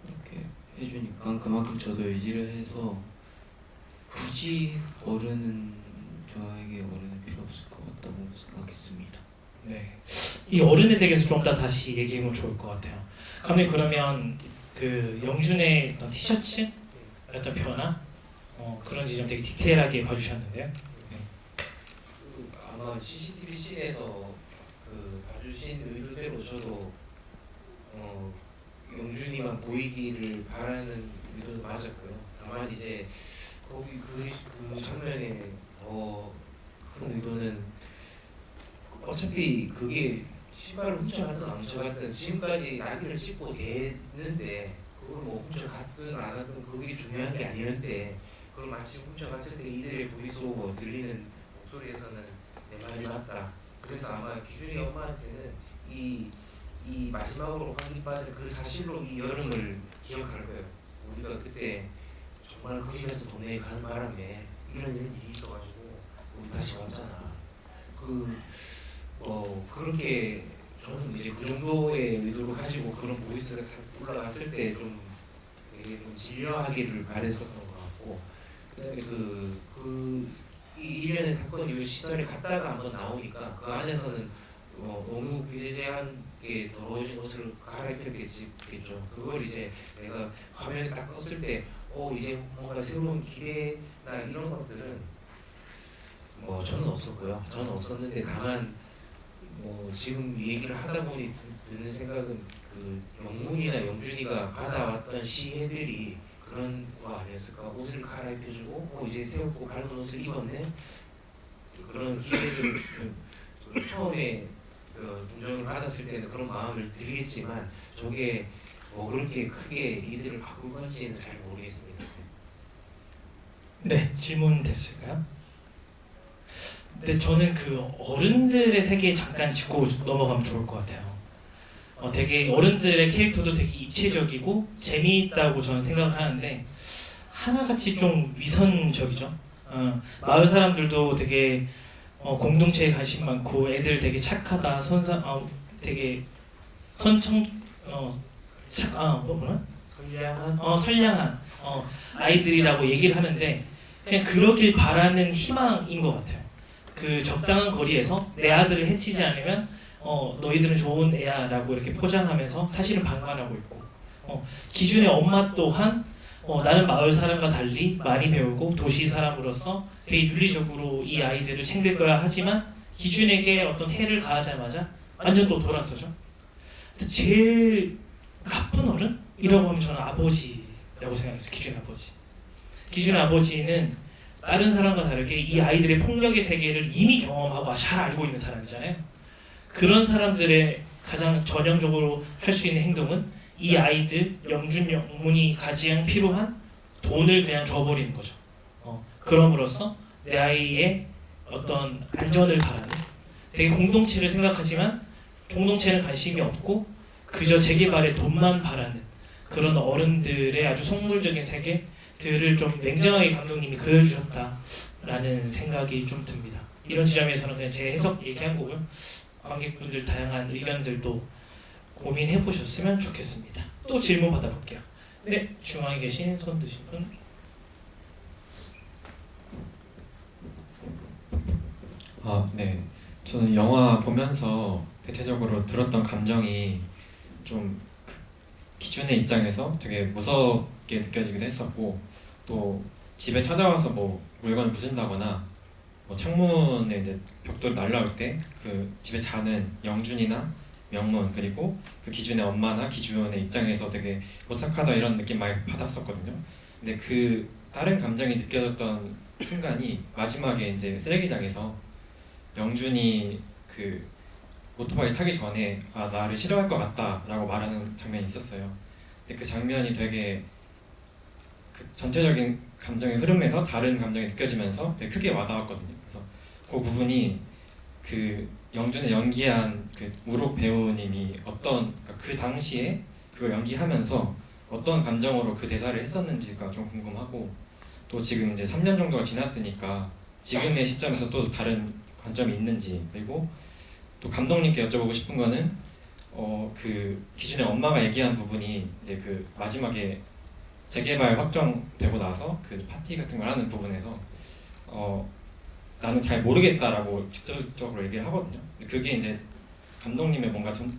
이렇게 해주니까 그만큼 저도 의지를 해서 굳이 어른은 저에게 어른은 필요 없을 것 같다고 생각했습니다. 네. 이 어른에 대해서 좀 더 다시 얘기해보면 좋을 것 같아요. 감독님 그러면 그 영준의 어떤 티셔츠 어떤 변화 그런 지점 되게 디테일하게 봐주셨는데요. 네. 아마 CCTV 씬에서 봐주신 의도대로 저도 영준이만 보이기를 바라는 의도도 맞았고요. 다만 이제 거기 그 장면에 그런 의도는 어차피 그게 신발을 훔쳐갔든 안 훔쳐갔든 지금까지 낙인을 찍고 됐는데 그걸 뭐 훔쳐갔든 안 갔든 그게 중요한 게 아니었는데 그걸 마치 훔쳐갔을 때 이들의 보이스 오버 들리는 목소리에서는 내 말이 맞다. 그래서 아마 기준이 엄마한테는 이 마지막으로 확인받은 그 사실로 이 여름을 기억할 거예요. 우리가 그때 정말 거실에서 동네에 가는 바람에 이런 일이 있어가지고 우리 다시 왔잖아. 그렇게 저는 이제 그 정도의 의도를 가지고 그런 보이스가 올라갔을 때 좀 되게 좀 진려하기를 바랬었던 것 같고 그다음에 이 일련의 사건 이후 시설에 갔다가 한번 나오니까 그 안에서는 너무 괴대하게 더러워진 옷을 갈아입혔겠죠. 그걸 이제 내가 화면에 딱 떴을 때 이제 뭔가 새로운 기대나 이런 것들은 저는 없었고요. 저는 없었는데 다만 지금 이 얘기를 하다 보니 드는 생각은 그 영문이나 영준이가 받아왔던 시혜들이 그런 거 아니었을까? 옷을 갈아입혀주고 이제 새롭고 밝은 옷을 입었네? 그런 기대를 처음에 동정을 받았을 때는 그런 마음을 들겠지만 저게 뭐 그렇게 크게 이들을 바꿀 건지는 잘 모르겠습니다. 네, 질문 됐을까요? 근데 저는 그 어른들의 세계에 잠깐 짚고 넘어가면 좋을 것 같아요. 되게 어른들의 캐릭터도 되게 입체적이고 재미있다고 저는 생각을 하는데 하나같이 좀 위선적이죠. 마을 사람들도 되게 공동체에 관심 많고 애들 되게 착하다, 되게 뭐라? 선량한 아이들이라고 얘기를 하는데 그냥 그러길 바라는 희망인 것 같아요. 그 적당한 거리에서 내 아들을 해치지 않으면 너희들은 좋은 애야라고 이렇게 포장하면서 사실은 방관하고 있고 기준의 엄마 또한 나는 마을 사람과 달리 많이 배우고 도시 사람으로서 되게 윤리적으로 이 아이들을 챙길 거야 하지만 기준에게 어떤 해를 가하자마자 완전 또 돌아서죠. 제일 나쁜 어른이라고 하면 저는 아버지라고 생각했어요. 기준의 아버지. 기준의 아버지는 다른 사람과 다르게 이 아이들의 폭력의 세계를 이미 경험하고 잘 알고 있는 사람이잖아요. 그런 사람들의 가장 전형적으로 할 수 있는 행동은 이 아이들 영준 영문이 가장 필요한 돈을 그냥 줘버리는 거죠. 그럼으로써 내 아이의 어떤 안전을 바라는 되게 공동체를 생각하지만 공동체는 관심이 없고 그저 재개발의 돈만 바라는 그런 어른들의 아주 속물적인 세계들을 좀 냉정하게 감독님이 그려주셨다라는 생각이 좀 듭니다. 이런 지점에서는 그냥 제 해석 얘기한 거고요. 관객분들 다양한 의견들도 고민해 보셨으면 좋겠습니다. 또 질문 받아볼게요. 네, 중앙에 계신 손 드신 분. 네. 저는 영화 보면서 대체적으로 들었던 감정이 좀 기준의 입장에서 되게 무섭게 느껴지기도 했었고 또 집에 찾아와서 뭐 물건을 부순다거나 뭐 창문에 이제 벽돌이 날라올 때 그 집에 자는 영준이나 명문 그리고 그 기준의 엄마나 기준의 입장에서 되게 오싹하다 이런 느낌 많이 받았었거든요. 근데 그 다른 감정이 느껴졌던 순간이 마지막에 이제 쓰레기장에서 영준이 그 오토바이 타기 전에 나를 싫어할 것 같다라고 말하는 장면이 있었어요. 근데 그 장면이 되게 그 전체적인 감정의 흐름에서 다른 감정이 느껴지면서 되게 크게 와닿았거든요. 그래서 그 부분이 그 영준을 연기한 그 우록 배우님이 그러니까 그 당시에 그걸 연기하면서 어떤 감정으로 그 대사를 했었는지가 좀 궁금하고 또 지금 이제 3년 정도가 지났으니까 지금의 시점에서 또 다른 관점이 있는지 그리고 또 감독님께 여쭤보고 싶은 거는 그 기준의 엄마가 얘기한 부분이 이제 그 마지막에 재개발 확정되고 나서 그 파티 같은 걸 하는 부분에서 나는 잘 모르겠다라고 직접적으로 얘기를 하거든요. 그게 이제 감독님의 뭔가 좀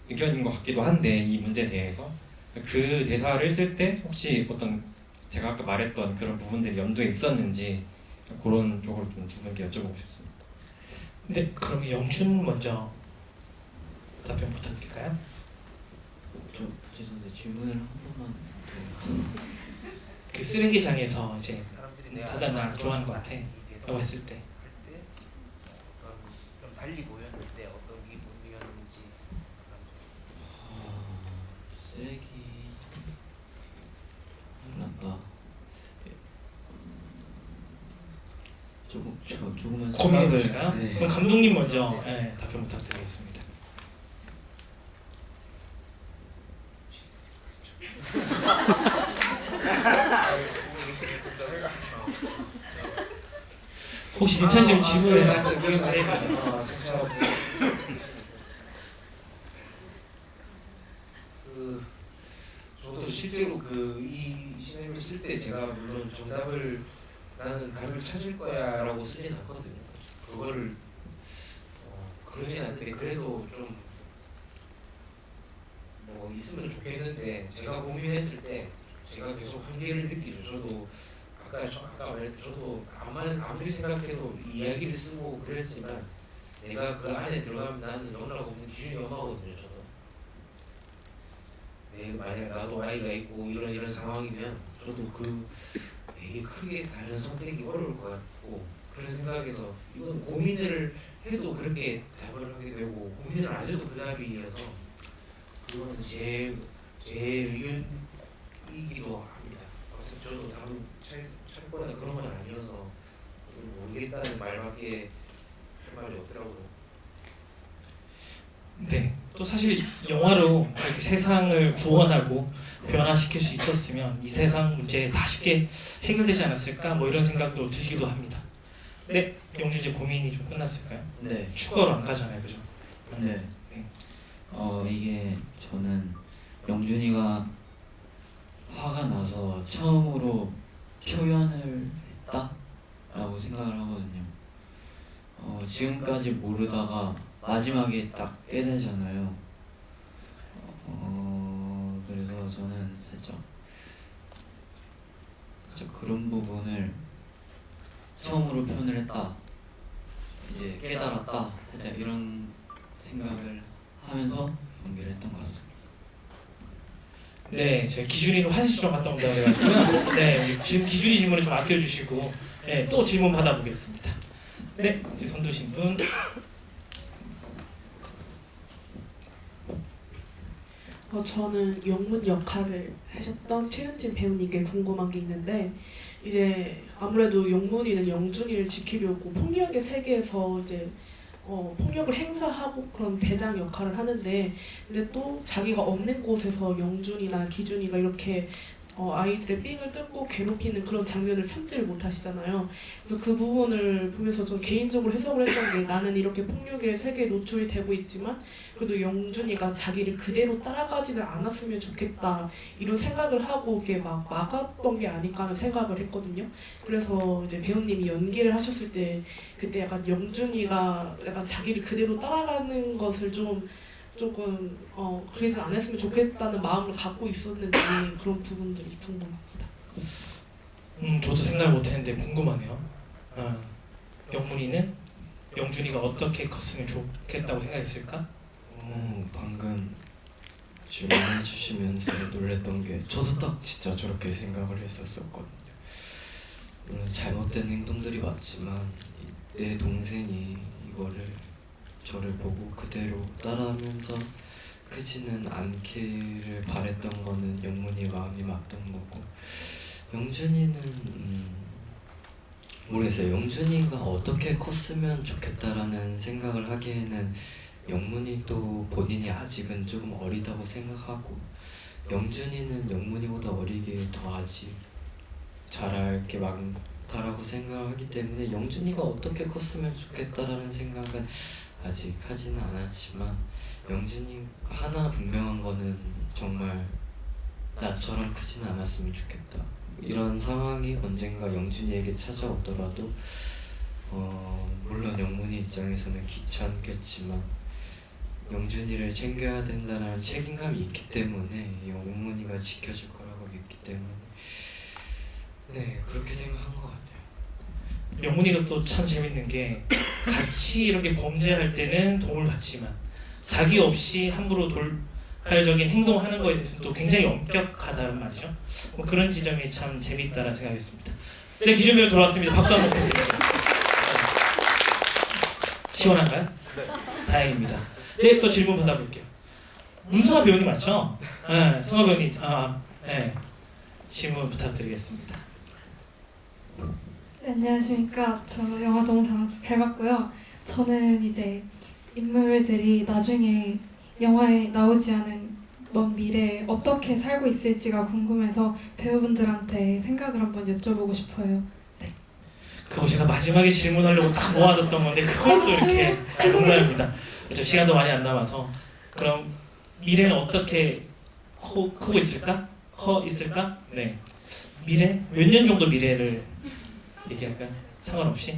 의견인 것 같기도 한데 이 문제에 대해서 그 대사를 쓸 때 혹시 어떤 제가 아까 말했던 그런 부분들이 염두에 있었는지 그런 쪽으로 좀 두 분께 여쭤보고 싶습니다. 네, 그럼 영준 먼저 답변 부탁드릴까요? 저 죄송한데 질문을 한 번만 그 쓰레기장에서 이제 다들 좋아하는 것 같아 라고 했을 때 좀 달리 보였는데 어떤 기분이었는지. 쓰레기 몰랐다. 조금만 고민해 생각을- 보실까요? 네. 그럼 감독님 먼저 답변 부탁드리겠습니다. 혹시 괜찮으시면 질문해. 그 저도 실제로 이 시나리오를 쓸 때 제가 물론 나는 답을 찾을 거야라고 쓰진 않거든요. 그거를 그러진 않는데 그래도 좀 뭐 있으면 좋겠는데 제가 고민했을 때 제가 계속 한계를 느끼죠. 저도 아까 말했듯이 저도 아무리 생각해도 이야기를 쓰고 그랬지만 내가 그 안에 들어가면 나는 영원하고 없는 기준이 엄마거든요. 저도 만약 나도 아이가 있고 이런 상황이면 저도 되게 크게 다른 선택이 어려울 것 같고 그런 생각에서 이건 고민을 해도 그렇게 답을 하게 되고 고민을 안 해도 그 답이어서 그거는 제 의견이기도 합니다. 어차피 저도 다음 차례보다 그런 건 아니어서 모르겠다는 말밖에 할 말이 없더라고요. 네, 또 사실 영화로 이렇게 세상을 구원하고 변화시킬 수 있었으면 이 세상 문제 다 쉽게 해결되지 않았을까 뭐 이런 생각도 들기도 합니다. 네, 영준 이제 고민이 좀 끝났을까요? 네. 추가로 안 가잖아요, 그죠? 네. 네. 이게 저는 영준이가 화가 나서 처음으로 표현을 했다라고 생각을 하거든요. 지금까지 모르다가 마지막에 딱 깨달잖아요. 그래서 저는 살짝 그런 부분을 처음으로 표현을 했다, 이제 깨달았다, 살짝 이런 생각을 하면서 연기를 했던 것 같습니다. 네, 제가 기준이는 화장실 좀 갔다 온다고 해가지고요. 네, 지금 기준이 질문을 좀 아껴주시고 네, 또 질문 받아보겠습니다. 네, 이제 손 드신 분. 저는 영문 역할을 하셨던 최은진 배우님께 궁금한 게 있는데, 이제 아무래도 영문이는 영준이를 지키려고 폭력의 세계에서 이제 폭력을 행사하고 그런 대장 역할을 하는데, 근데 또 자기가 없는 곳에서 영준이나 기준이가 이렇게 아이들의 삥을 뜯고 괴롭히는 그런 장면을 참지를 못하시잖아요. 그래서 그 부분을 보면서 좀 개인적으로 해석을 했던 게, 나는 이렇게 폭력의 세계에 노출이 되고 있지만 그래도 영준이가 자기를 그대로 따라가지는 않았으면 좋겠다, 이런 생각을 하고 이게 막 막았던 게 아닐까 하는 생각을 했거든요. 그래서 이제 배우님이 연기를 하셨을 때 그때 약간 영준이가 약간 자기를 그대로 따라가는 것을 조금 그러지 않았으면 좋겠다는 마음을 갖고 있었는지, 그런 부분들이 궁금합니다. 저도 생각을 못했는데 궁금하네요. 영문이는 영준이가 어떻게 컸으면 좋겠다고 생각했을까? 방금 질문해 주시면서 놀랬던 게, 저도 딱 진짜 저렇게 생각을 했었거든요. 물론 잘못된 행동들이 맞지만 내 동생이 이거를 저를 보고 그대로 따라하면서 크지는 않기를 바랬던 거는 영문이 마음이 맞던 거고, 영준이는 모르겠어요. 영준이가 어떻게 컸으면 좋겠다라는 생각을 하기에는 영문이 또 본인이 아직은 조금 어리다고 생각하고, 영준이는 영문이보다 어리기에 더 아직 잘할 게 많다라고 생각하기 때문에 영준이가 어떻게 컸으면 좋겠다라는 생각은 아직 하지는 않았지만, 영준이 하나 분명한 거는 정말 나처럼 크지는 않았으면 좋겠다. 이런 상황이 언젠가 영준이에게 찾아오더라도 물론 영문이 입장에서는 귀찮겠지만 영준이를 챙겨야 된다는 책임감이 있기 때문에 영문이가 지켜줄 거라고 믿기 때문에 네, 그렇게 생각한 것 같아요. 영문이가 또 참 재밌는 게, 같이 이렇게 범죄할 때는 도움을 받지만 자기 없이 함부로 돌발적인 행동하는 거에 대해서는 또 굉장히 엄격하다는 말이죠. 뭐 그런 지점이 참 재밌다는 생각했습니다. 네, 기준배우 돌아왔습니다. 박수 한번 부탁드립니다. 시원한가요? 네. 다행입니다. 네, 또 질문 받아볼게요. 문성아 배우님 맞죠? 네, 성아 배우님. 네. 질문 부탁드리겠습니다. 네, 안녕하십니까. 저 영화 너무 잘 봤고요. 저는 이제 인물들이 나중에 영화에 나오지 않은 먼 미래에 어떻게 살고 있을지가 궁금해서 배우분들한테 생각을 한번 여쭤보고 싶어요. 네. 그거 제가 마지막에 질문하려고 딱 모아뒀던 건데 그걸 또 이렇게 농담입니다. 그렇죠. 시간도 많이 안 남아서. 그럼 미래는 어떻게 크고 있을까? 커 있을까? 네. 미래? 몇 년 정도 미래를 얘기할까요? 상관없이?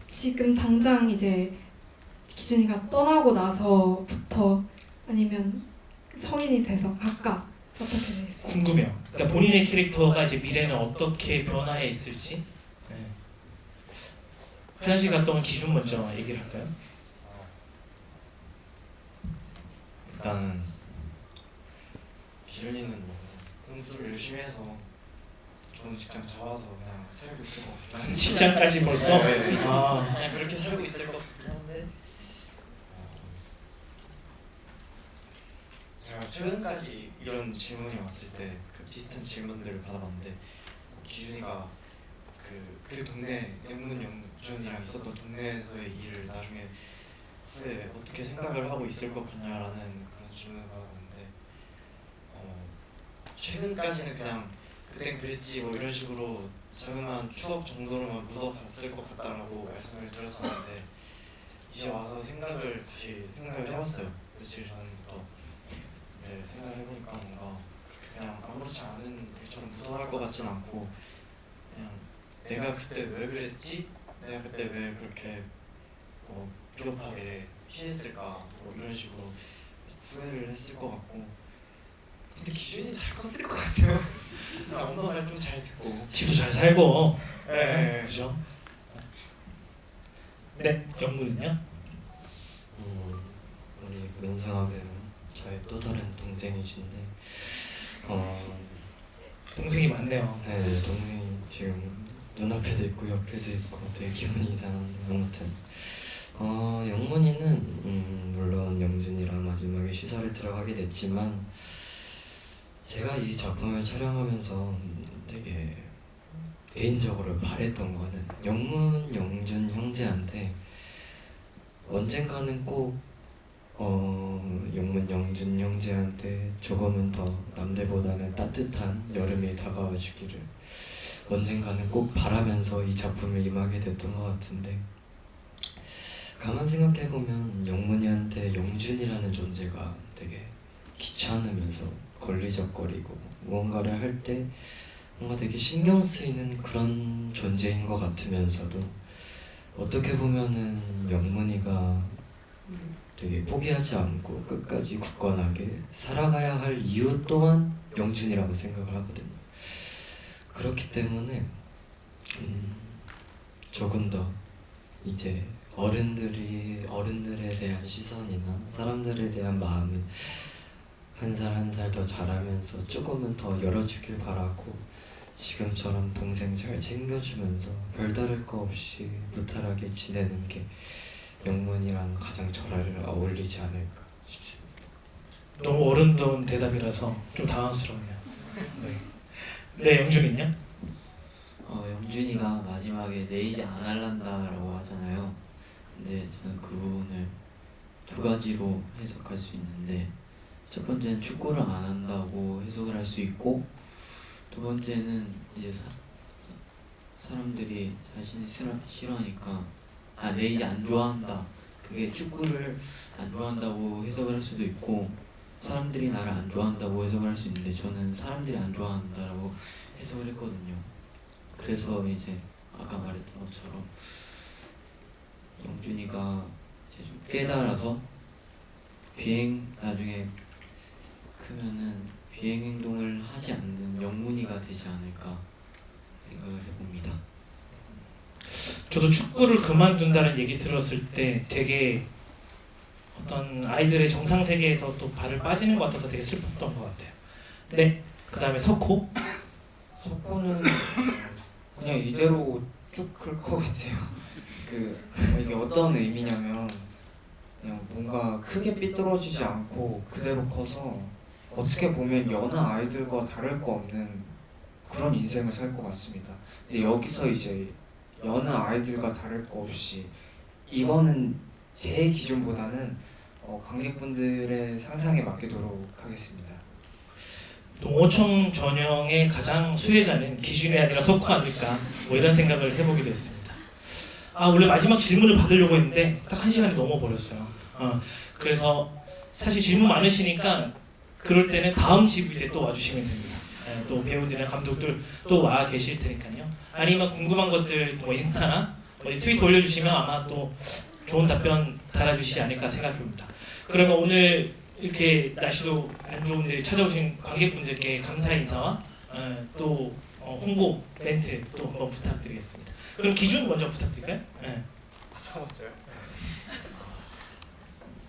지금 당장 이제 기준이가 떠나고 나서부터 아니면 성인이 돼서 각각 어떻게 됐어요? 궁금해요. 그러니까 본인의 캐릭터가 이제 미래는 어떻게 변화해 있을지. 네. 화장실 갔다 온 기준 먼저 얘기를 할까요? 일단은 기준이는 뭐 공부를 열심히 해서 좋은 직장 잡아서 그냥 살고 있을 것 같아요. 직장까지 벌써? 네. 아. 그냥 그렇게 살고 있을 것 같긴 한데 최근까지 이런 질문이 왔을 때 그 비슷한 질문들을 받아봤는데 기준이가 그 동네 영문 영준이랑 있었던 동네에서의 일을 나중에 후에 어떻게 생각을 하고 있을 것 같냐라는 그런 질문을 받았는데 최근까지는 그냥 그땐 그랬지 뭐 이런 식으로 자그마한 추억 정도로만 묻어갔을 것 같다라고 말씀을 드렸었는데 이제 와서 다시 생각을 해봤어요. 며칠 전부터. 네, 생각을 해보니까 뭔가 그냥 아무렇지 않은 일처럼 묻어날 것 같진 않고 그냥 내가 그때 왜 그랬지? 내가 그때 왜 그렇게 비겁하게 피했을까? 뭐 이런 식으로 후회를 했을 것 같고 근데 기준이 잘 컸을 것 같아요. 엄마 말 좀 잘 듣고 지도 잘 살고. 네. 그죠? 네, 영문은요? 우리 면상학은 저의 또 다른 동생이신데 동생이 많네요. 네, 동생이 지금 눈앞에도 있고 옆에도 있고 되게 기분이 이상한데 아무튼 영문이는 물론 영준이랑 마지막에 시사를 들어가게 됐지만 제가 이 작품을 촬영하면서 되게 개인적으로 바랬던 거는 영문, 영준 형제한테 언젠가는 꼭 영문, 영준 형제한테 조금은 더 남들보다는 따뜻한 여름이 다가와 주기를 언젠가는 꼭 바라면서 이 작품을 임하게 됐던 것 같은데 가만 생각해보면 영문이한테 영준이라는 존재가 되게 귀찮으면서 걸리적거리고 무언가를 할 때 뭔가 되게 신경 쓰이는 그런 존재인 것 같으면서도 어떻게 보면은 영문이가 되게 포기하지 않고 끝까지 굳건하게 살아가야 할 이유 또한 영준이라고 생각을 하거든요. 그렇기 때문에 조금 더 이제 어른들에 대한 시선이나 사람들에 대한 마음은 한 살 한 살 더 자라면서 조금은 더 열어주길 바라고 지금처럼 동생 잘 챙겨주면서 별다를 거 없이 무탈하게 지내는 게 영문이랑 가장 잘 어울리지 않을까 싶습니다. 너무 어른다운 대답이라서 좀 당황스럽네요. 네, 네 영준은요? 영준이가 마지막에 내 이제 안 할란다라고 하잖아요. 근데 저는 그 부분을 두 가지로 해석할 수 있는데 첫 번째는 축구를 안 한다고 해석을 할 수 있고 두 번째는 이제 사람들이 자신이 싫어하니까 내 이제 안 좋아한다 그게 축구를 안 좋아한다고 해석을 할 수도 있고 사람들이 나를 안 좋아한다고 해석을 할 수 있는데 저는 사람들이 안 좋아한다라고 해석을 했거든요. 그래서 이제 아까 말했던 것처럼 영준이가 이제 좀 깨달아서 나중에 크면은 비행 행동을 하지 않는 영문이가 되지 않을까 생각을 해봅니다. 저도 축구를 그만둔다는 얘기 들었을 때 되게 어떤 아이들의 정상 세계에서 또 발을 빠지는 것 같아서 되게 슬펐던 것 같아요. 네, 그 다음에 석호. 석호는 그냥 이대로 쭉 클 것 같아요. 이게 어떤 의미냐면 그냥 뭔가 크게 삐뚤어지지 않고 그대로 커서 어떻게 보면 여느 아이들과 다를 거 없는 그런 인생을 살 것 같습니다. 근데 여기서 이제 여느 아이들과 다를 거 없이 이거는 제 기준보다는 관객분들의 상상에 맡기도록 하겠습니다. 농어촌 전형의 가장 수혜자는 기준이 아니라 석호 아닐까 뭐 이런 생각을 해보기도 했습니다. 원래 마지막 질문을 받으려고 했는데 딱 1시간이 넘어버렸어요. 그래서 사실 질문 많으시니까 그럴 때는 다음 지부에 또 와주시면 됩니다. 또 배우들이나 감독들 또 와 계실 테니까요. 아니면 궁금한 것들 뭐 인스타나 트위터 올려주시면 아마 또 좋은 답변 달아주시지 않을까 생각합니다. 그러면 오늘 이렇게 날씨도 안 좋은데 찾아오신 관객분들께 감사의 인사와 또 홍보 멘트 또 한번 부탁드리겠습니다. 그럼 기준 먼저 부탁드릴까요? 네. 처음이었어요.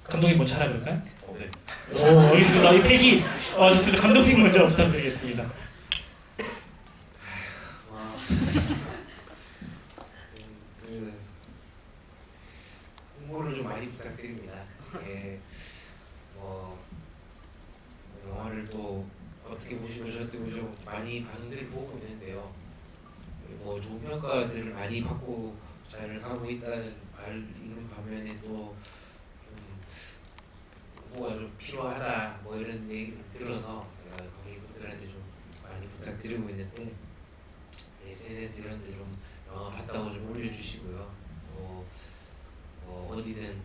감독님 먼저 하라 그럴까요? 네. 오, 알겠습니다. 이 패기 좋습니다. 감독님 먼저 부탁드리겠습니다. 홍보를 좀 많이 부탁드립니다. 영화를 또 어떻게 보시고 저한테 보시고 많이 반응들이 보고 있는데요. 뭐 좋은 평가들을 많이 받고 잘 가고 있다는 말 있는 반면에 또 홍보가 좀 필요하다 뭐 이런 얘기를 들어서 제가 관객분들한테 좀 많이 부탁드리고 있는데 SNS 이런 데 좀 영화 봤다고 좀 올려주시고요. 어디든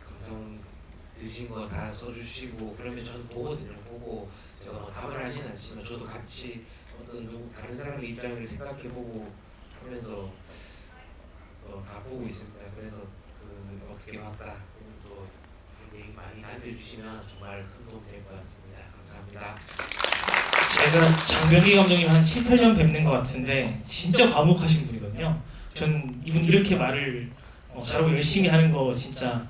감상 드신 거 다 써주시고 그러면 저는 보거든요. 보고 제가 뭐 답을 하진 않지만 저도 같이 어떤 다른 사람의 입장을 생각해보고 하면서 다 보고 있습니다. 그래서 어떻게 봤다 또 그런 얘기 많이 알려주시면 정말 큰 도움 될 것 같습니다. 감사합니다. 제가 장병기 감독님 한 7, 8년 뵙는 것 같은데 진짜 과묵하신 분이거든요. 전 이분 이렇게 말을 잘하고 열심히 하는 거 진짜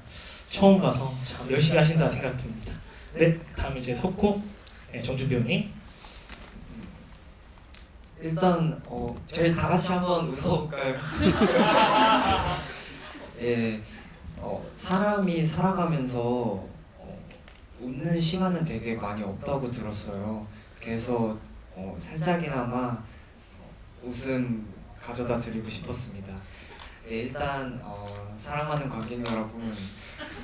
처음 봐서 참 열심히 하신다 생각 듭니다. 네, 다음 이제 석고 정준 배우님. 일단 저희 다 같이 한번 웃어볼까요? 예, 사람이 살아가면서 웃는 시간은 되게 많이 없다고 들었어요. 그래서 살짝이나마 웃음 가져다 드리고 싶었습니다. 네, 일단 사랑하는 관객 여러분,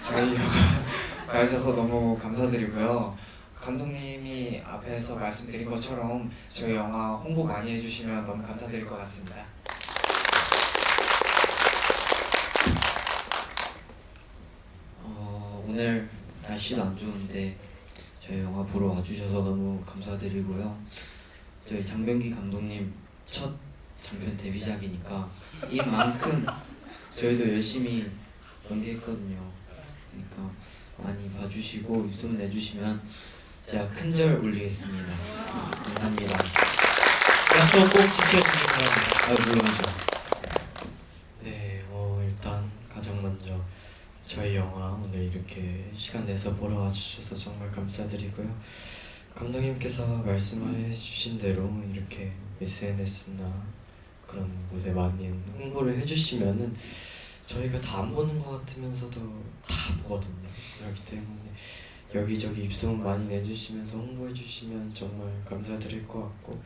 저희 영화 봐주셔서 너무 감사드리고요. 감독님이 앞에서 말씀드린 것처럼 저희 영화 홍보 많이 해주시면 너무 감사드릴 것 같습니다. 오늘 날씨도 안 좋은데 저희 영화 보러 와주셔서 너무 감사드리고요. 저희 장병기 감독님 첫 장편 데뷔작이니까 이만큼 저희도 열심히 연기했거든요. 그러니까 많이 봐주시고 웃음 내주시면 제가 큰절 올리겠습니다. 감사합니다. 약속 꼭 지켜주시기 바랍니다. 물론이죠. 네, 일단 가장 먼저 저희 영화 오늘 이렇게 시간 내서 보러 와주셔서 정말 감사드리고요. 감독님께서 말씀해 주신 대로 이렇게 SNS나 그런 곳에 많이 홍보를 해주시면은 저희가 다 안 보는 것 같으면서도 다 보거든요. 그렇기 때문에 여기저기 입소문 많이 내주시면서 홍보해 주시면 정말 감사드릴 것 같고,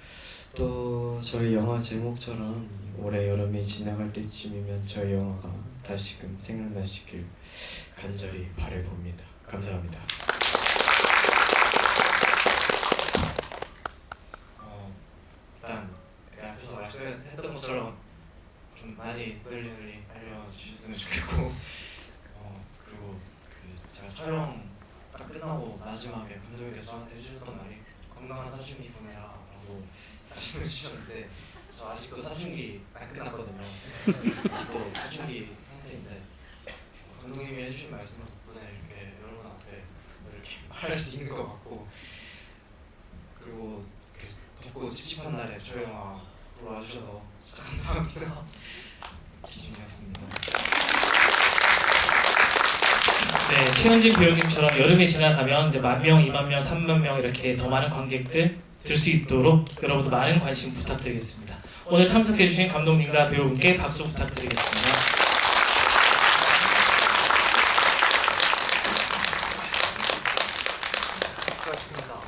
또 저희 영화 제목처럼 올해 여름이 지나갈 때쯤이면 저희 영화가 다시금 생각나시길 간절히 바라봅니다. 감사합니다. 일단 앞에서 말씀했던 것처럼 좀 많이 널리 알려주셨으면 좋겠고, 그리고 제가 촬영 딱 끝나고 마지막에 감독님께서 저한테 해주셨던 말이 건강한 사춘기 보내라라고 말씀을 해주셨는데, 저 아직도 사춘기 안 끝났거든요. 아직도 사춘기 상태인데 감독님이 해주신 말씀 덕분에 이렇게 여러분 앞에 이렇게 말할 수 있는 것 같고, 그리고 이렇게 덥고 찝찝한 날에 저희 영화 보러 와주셔서 진짜 감사합니다. 기준이었습니다. 네, 최현진 배우님처럼 여름이 지나가면 이제 10,000명, 20,000명, 30,000명 이렇게 더 많은 관객들 들 수 있도록 여러분도 많은 관심 부탁드리겠습니다. 오늘 참석해주신 감독님과 배우분께 박수 부탁드리겠습니다. 수고하셨습니다.